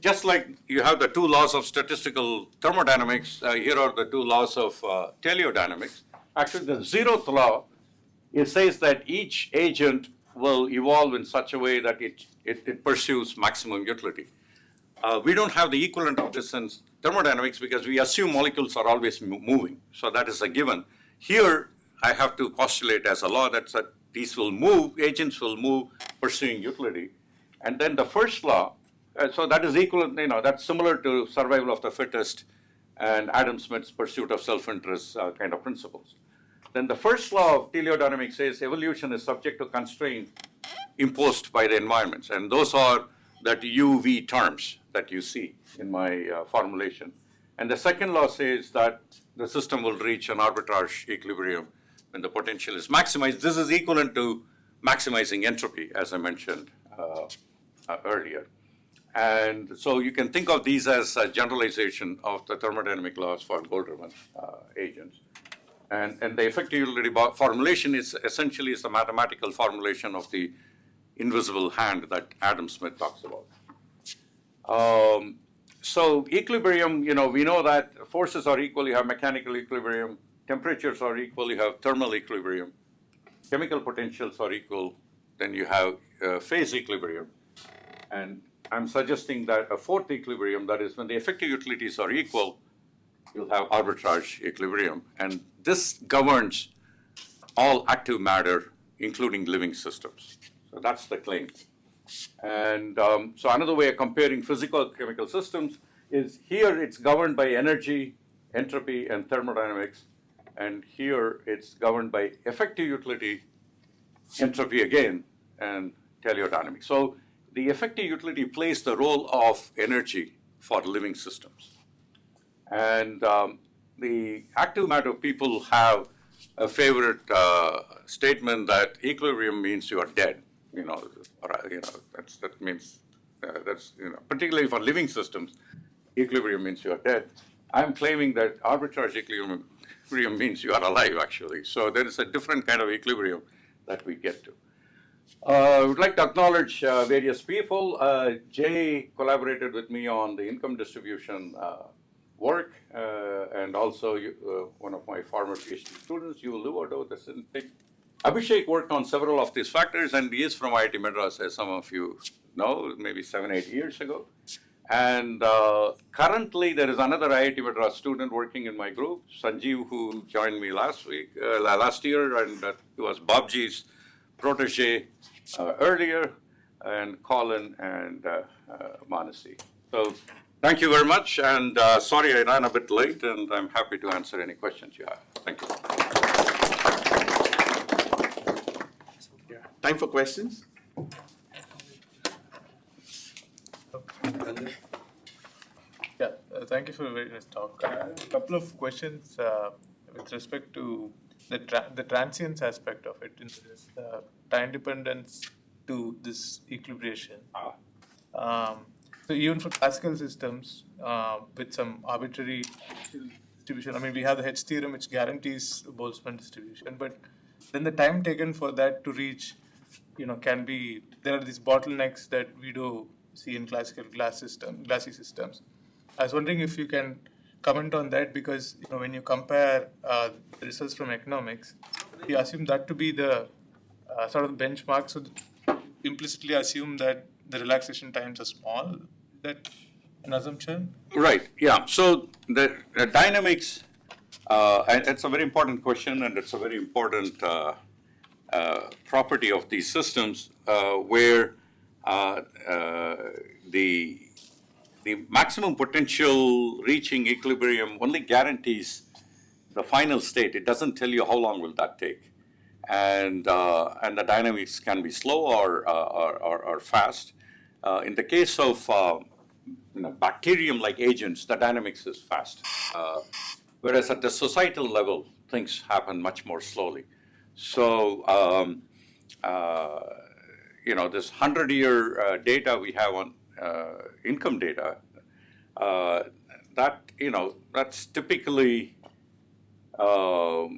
just like you have the two laws of statistical thermodynamics, here are the two laws of teleodynamics. Actually, the zeroth law, it says that each agent will evolve in such a way that it pursues maximum utility. We don't have the equivalent of this in thermodynamics because we assume molecules are always moving. So that is a given. Here, I have to postulate as a law that these will move, agents will move, pursuing utility. And then the first law, so that is equivalent, that's similar to survival of the fittest and Adam Smith's pursuit of self-interest kind of principles. Then the first law of teleodynamics says evolution is subject to constraint imposed by the environments. And those are that UV terms that you see in my formulation. And the second law says that the system will reach an arbitrage equilibrium when the potential is maximized. This is equivalent to maximizing entropy, as I mentioned earlier. And so you can think of these as a generalization of the thermodynamic laws for goal-driven agents. And the effective utility formulation is essentially the mathematical formulation of the invisible hand that Adam Smith talks about. So equilibrium, we know that forces are equal, you have mechanical equilibrium, temperatures are equal, you have thermal equilibrium, chemical potentials are equal, then you have phase equilibrium. And I'm suggesting that a fourth equilibrium, that is when the effective utilities are equal, you'll have arbitrage equilibrium. And this governs all active matter, including living systems. So that's the claim. And so another way of comparing physical chemical systems is here it's governed by energy, entropy, and thermodynamics. And here it's governed by effective utility, entropy again, and teleodynamics. So the effective utility plays the role of energy for living systems. And the active matter people have a favorite statement that equilibrium means you are dead. That means particularly for living systems, equilibrium means you are dead. I'm claiming that arbitrage equilibrium equilibrium means you are alive, actually. So there is a different kind of equilibrium that we get to. I would like to acknowledge various people. Jay collaborated with me on the income distribution work, and also one of my former PhD students, you Luodo, the synthetic. Abhishek worked on several of these factors, and he is from IIT Madras, as some of you know, maybe 7-8 years ago. And currently, there is another IIT Madras student working in my group, Sanjeev, who joined me last year, and he was Babji's protege earlier, and Colin and Manasi. So thank you very much, and sorry I ran a bit late, and I'm happy to answer any questions you have. Thank you. Time for questions? Yeah, thank you for a very nice talk. A couple of questions with respect to the transience aspect of it, in this time dependence to this equilibration. So even for classical systems with some arbitrary distribution, I mean, we have the H theorem which guarantees Boltzmann distribution, but then the time taken for that to reach, can be, there are these bottlenecks that we do see in classical glassy systems. I was wondering if you can comment on that, because when you compare the results from economics, you assume that to be the sort of benchmark, so implicitly assume that the relaxation times are small. Is that an assumption? Right, yeah. So the dynamics, and it's a very important question, and it's a very important property of these systems where the maximum potential reaching equilibrium only guarantees the final state. It doesn't tell you how long will that take, and the dynamics can be slow or fast. In the case of bacterium-like agents, the dynamics is fast, whereas at the societal level, things happen much more slowly. So this 100-year data we have on income data, that's typically 4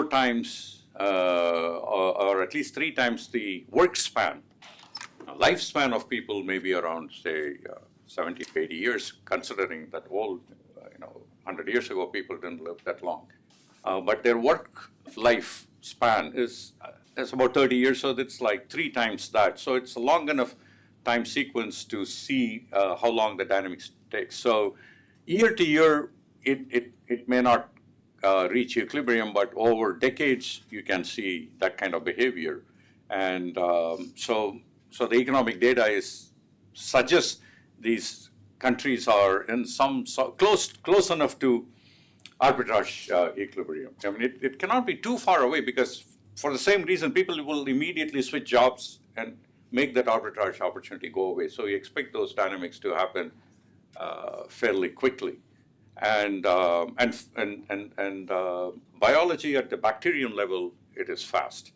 times or at least 3 times the work span. Lifespan of people may be around, say, 70 to 80 years, considering that old, 100 years ago people didn't live that long. But their work life span is about 30 years, so it's like 3 times that. So it's a long enough time sequence to see how long the dynamics takes. So year to year, it may not reach equilibrium, but over decades, you can see that kind of behavior. And so the economic data suggests these countries are in close enough to arbitrage equilibrium. I mean, it cannot be too far away, because for the same reason, people will immediately switch jobs and make that arbitrage opportunity go away. So we expect those dynamics to happen fairly quickly. And biology at the bacterium level, it is fast.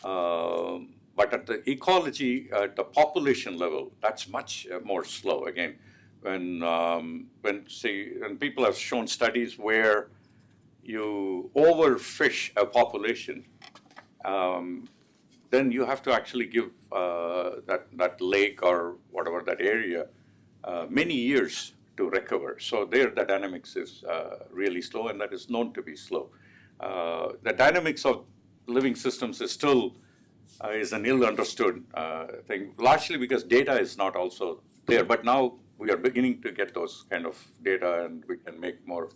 But at the ecology, at the population level, that's much more slow. Again, when people have shown studies where you overfish a population, then you have to actually give that lake or whatever that area many years to recover. So there the dynamics is really slow, and that is known to be slow. The dynamics of living systems is still is an ill-understood thing, largely because data is not also there. But now we are beginning to get those kind of data, and we can make more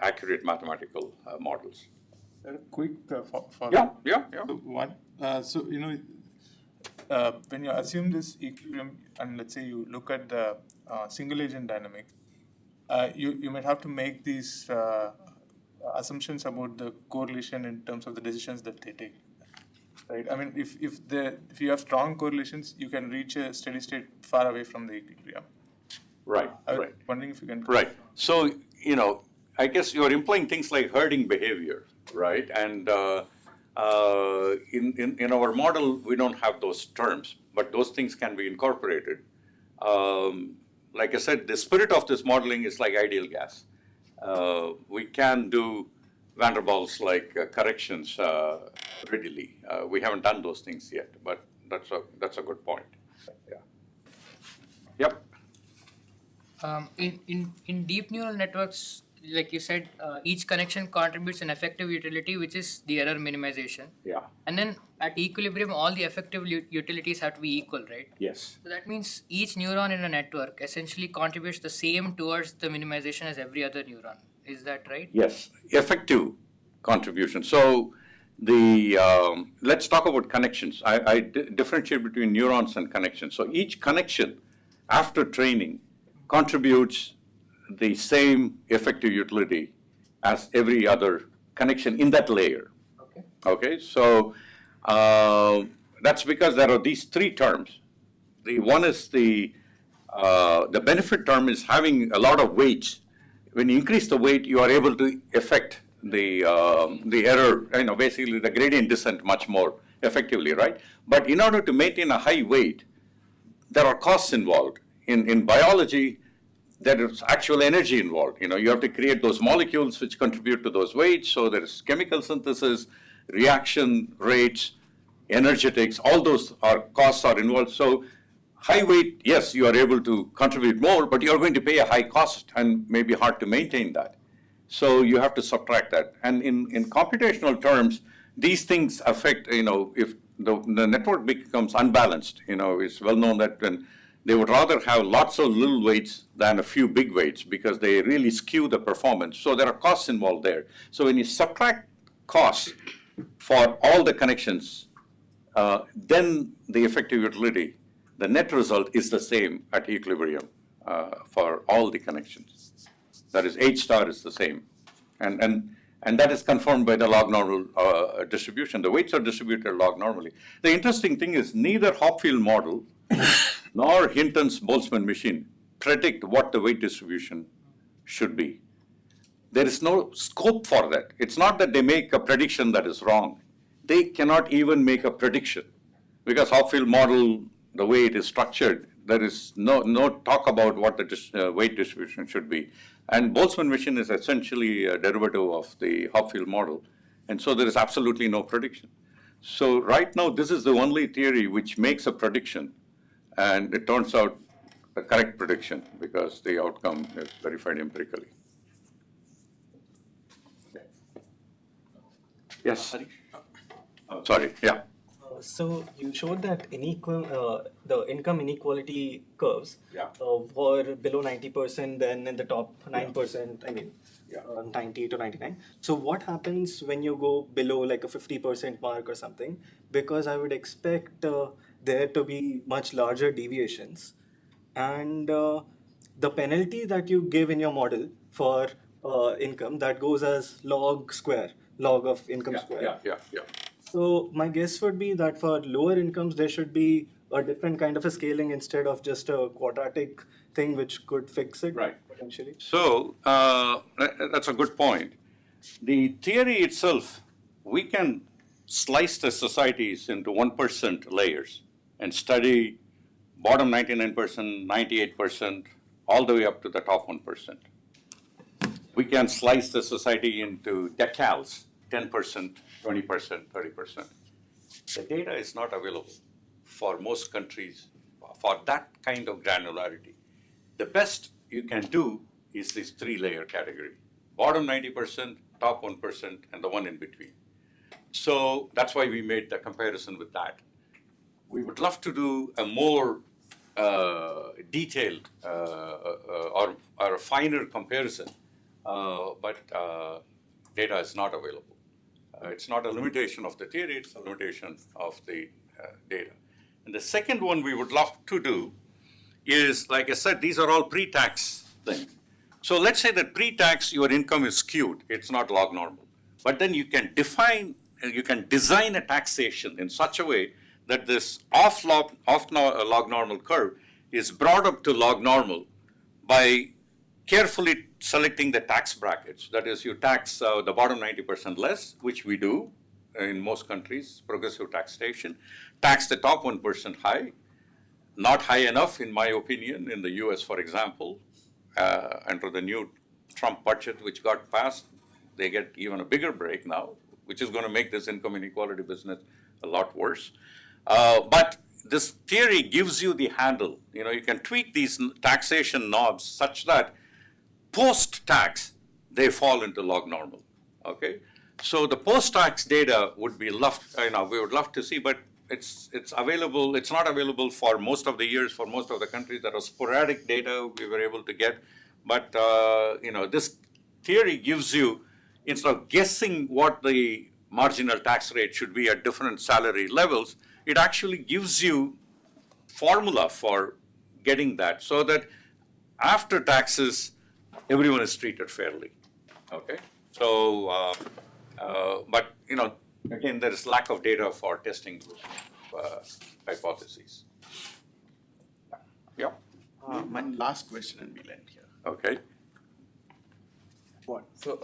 accurate mathematical models. A quick follow-up. Yeah. One, when you assume this equilibrium, and let's say you look at the single agent dynamics, you might have to make these assumptions about the correlation in terms of the decisions that they take. Right. I mean, if you have strong correlations, you can reach a steady state far away from the equilibrium. Right. I was wondering if you can. Right. So I guess you are implying things like herding behavior, right? And in our model, we don't have those terms, but those things can be incorporated. Like I said, the spirit of this modeling is like ideal gas. we can do van der Waals like corrections readily. We haven't done those things yet, but that's a good point. Yeah. Yep. In deep neural networks, like you said, each connection contributes an effective utility, which is the error minimization. Yeah. And then at equilibrium, all the effective utilities have to be equal, right? Yes. So that means each neuron in a network essentially contributes the same towards the minimization as every other neuron. Is that right? Yes. Effective contribution. So let's talk about connections. I differentiate between neurons and connections. So each connection after training contributes the same effective utility as every other connection in that layer. Okay. Okay, so that's because there are these three terms. The one is the benefit term is having a lot of weights. When you increase the weight, you are able to affect the error, basically the gradient descent much more effectively, right? But in order to maintain a high weight, there are costs involved. In biology, there is actual energy involved. You have to create those molecules which contribute to those weights. So there is chemical synthesis, reaction rates, energetics, all those costs are involved. So high weight, yes, you are able to contribute more, but you're going to pay a high cost and maybe hard to maintain that. So you have to subtract that. And in computational terms, these things affect, if the network becomes unbalanced, it's well known that when they would rather have lots of little weights than a few big weights because they really skew the performance. So there are costs involved there. So when you subtract costs for all the connections, then the effective utility, the net result is the same at equilibrium for all the connections. That is, H star is the same. And that is confirmed by the log normal distribution. The weights are distributed log normally. The interesting thing is neither Hopfield model nor Hinton's Boltzmann machine predict what the weight distribution should be. There is no scope for that. It's not that they make a prediction that is wrong. They cannot even make a prediction because Hopfield model, the way it is structured, there is no talk about what the weight distribution should be. And Boltzmann machine is essentially a derivative of the Hopfield model. And so there is absolutely no prediction. So right now, this is the only theory which makes a prediction. And it turns out a correct prediction because the outcome is verified empirically. Yes. Sorry. Yeah. So you showed that the income inequality curves Yeah. were below 90%, then in the top 9%, Yeah. 90 to 99. So what happens when you go below like a 50% mark or something? Because I would expect there to be much larger deviations. And the penalty that you give in your model for income, that goes as log of income square. Yeah. So my guess would be that for lower incomes, there should be a different kind of a scaling instead of just a quadratic thing which could fix it Right. potentially. So that's a good point. The theory itself, we can slice the societies into 1% layers and study bottom 99%, 98%, all the way up to the top 1%. We can slice the society into decals, 10%, 20%, 30%. The data is not available for most countries for that kind of granularity. The best you can do is this 3-layer category. Bottom 90%, top 1%, and the one in between. So that's why we made the comparison with that. We would love to do a more detailed or a finer comparison, but data is not available. It's not a limitation of the theory, it's a limitation of the data. And the second one we would love to do is, like I said, these are all pre-tax things. So let's say that pre-tax, your income is skewed, it's not log normal. But then you can design a taxation in such a way that this off log normal curve is brought up to log normal by carefully selecting the tax brackets. That is, you tax the bottom 90% less, which we do in most countries, progressive taxation, tax the top 1% high, not high enough in my opinion, in the US, for example, under the new Trump budget which got passed, they get even a bigger break now, which is going to make this income inequality business a lot worse. But this theory gives you the handle. You know, you can tweak these taxation knobs such that post-tax, they fall into log normal, okay? So the post-tax data would be we would love to see, but it's available, it's not available for most of the years, for most of the countries. There was sporadic data we were able to get, but, this theory gives you, instead of guessing what the marginal tax rate should be at different salary levels, it actually gives you formula for getting that, so that after taxes, everyone is treated fairly, okay? So, but, again, there is lack of data for testing hypotheses. Yeah, My last question and we'll end here. okay. What? So,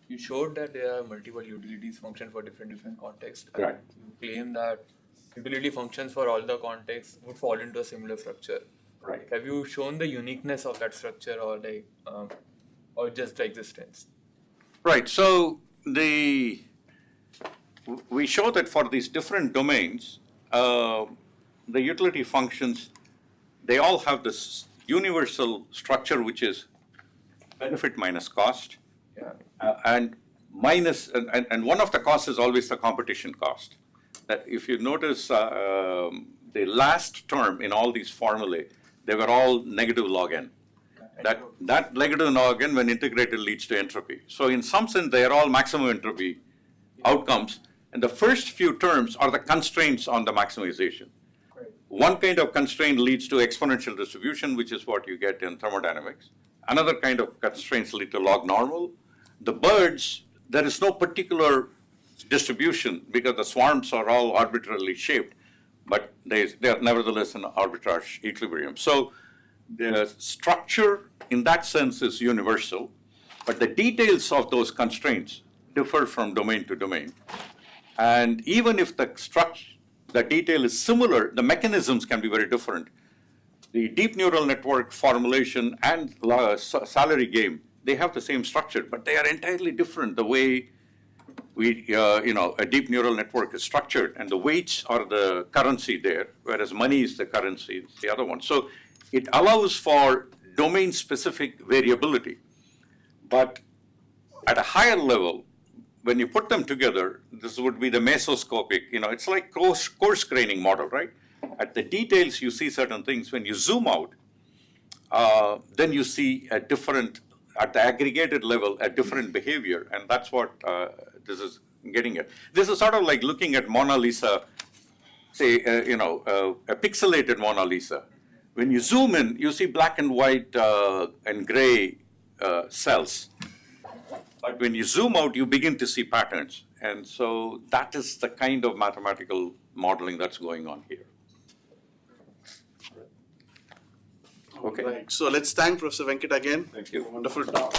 you showed that there are multiple utilities function for different contexts. Right. You claim that utility functions for all the contexts would fall into a similar structure. Right. Have you shown the uniqueness of that structure, or or just the existence? Right, so we show that for these different domains, the utility functions, they all have this universal structure, which is benefit minus cost. Yeah. And one of the costs is always the competition cost. That if you notice, the last term in all these formulae, they were all negative log n. That negative log n, when integrated, leads to entropy. So in some sense, they are all maximum entropy outcomes, and the first few terms are the constraints on the maximization. One kind of constraint leads to exponential distribution, which is what you get in thermodynamics. Another kind of constraints lead to log normal. The birds, there is no particular distribution because the swarms are all arbitrarily shaped, but they are nevertheless in arbitrage equilibrium. So the structure in that sense is universal, but the details of those constraints differ from domain to domain. And even if the detail is similar, the mechanisms can be very different. The deep neural network formulation and salary game, they have the same structure, but they are entirely different. The way a deep neural network is structured, and the weights are the currency there, whereas money is the currency, it's the other one. So it allows for domain-specific variability. But at a higher level, when you put them together, this would be the mesoscopic, it's like coarse graining model, right? At the details, you see certain things. When you zoom out, then you see at the aggregated level, a different behavior, and that's what this is getting at. This is sort of like looking at Mona Lisa, say, a pixelated Mona Lisa. When you zoom in, you see black and white and gray cells. But when you zoom out, you begin to see patterns. And so that is the kind of mathematical modeling that's going on here. Okay. Right. So let's thank Professor Venkat again. Thank you. Wonderful talk.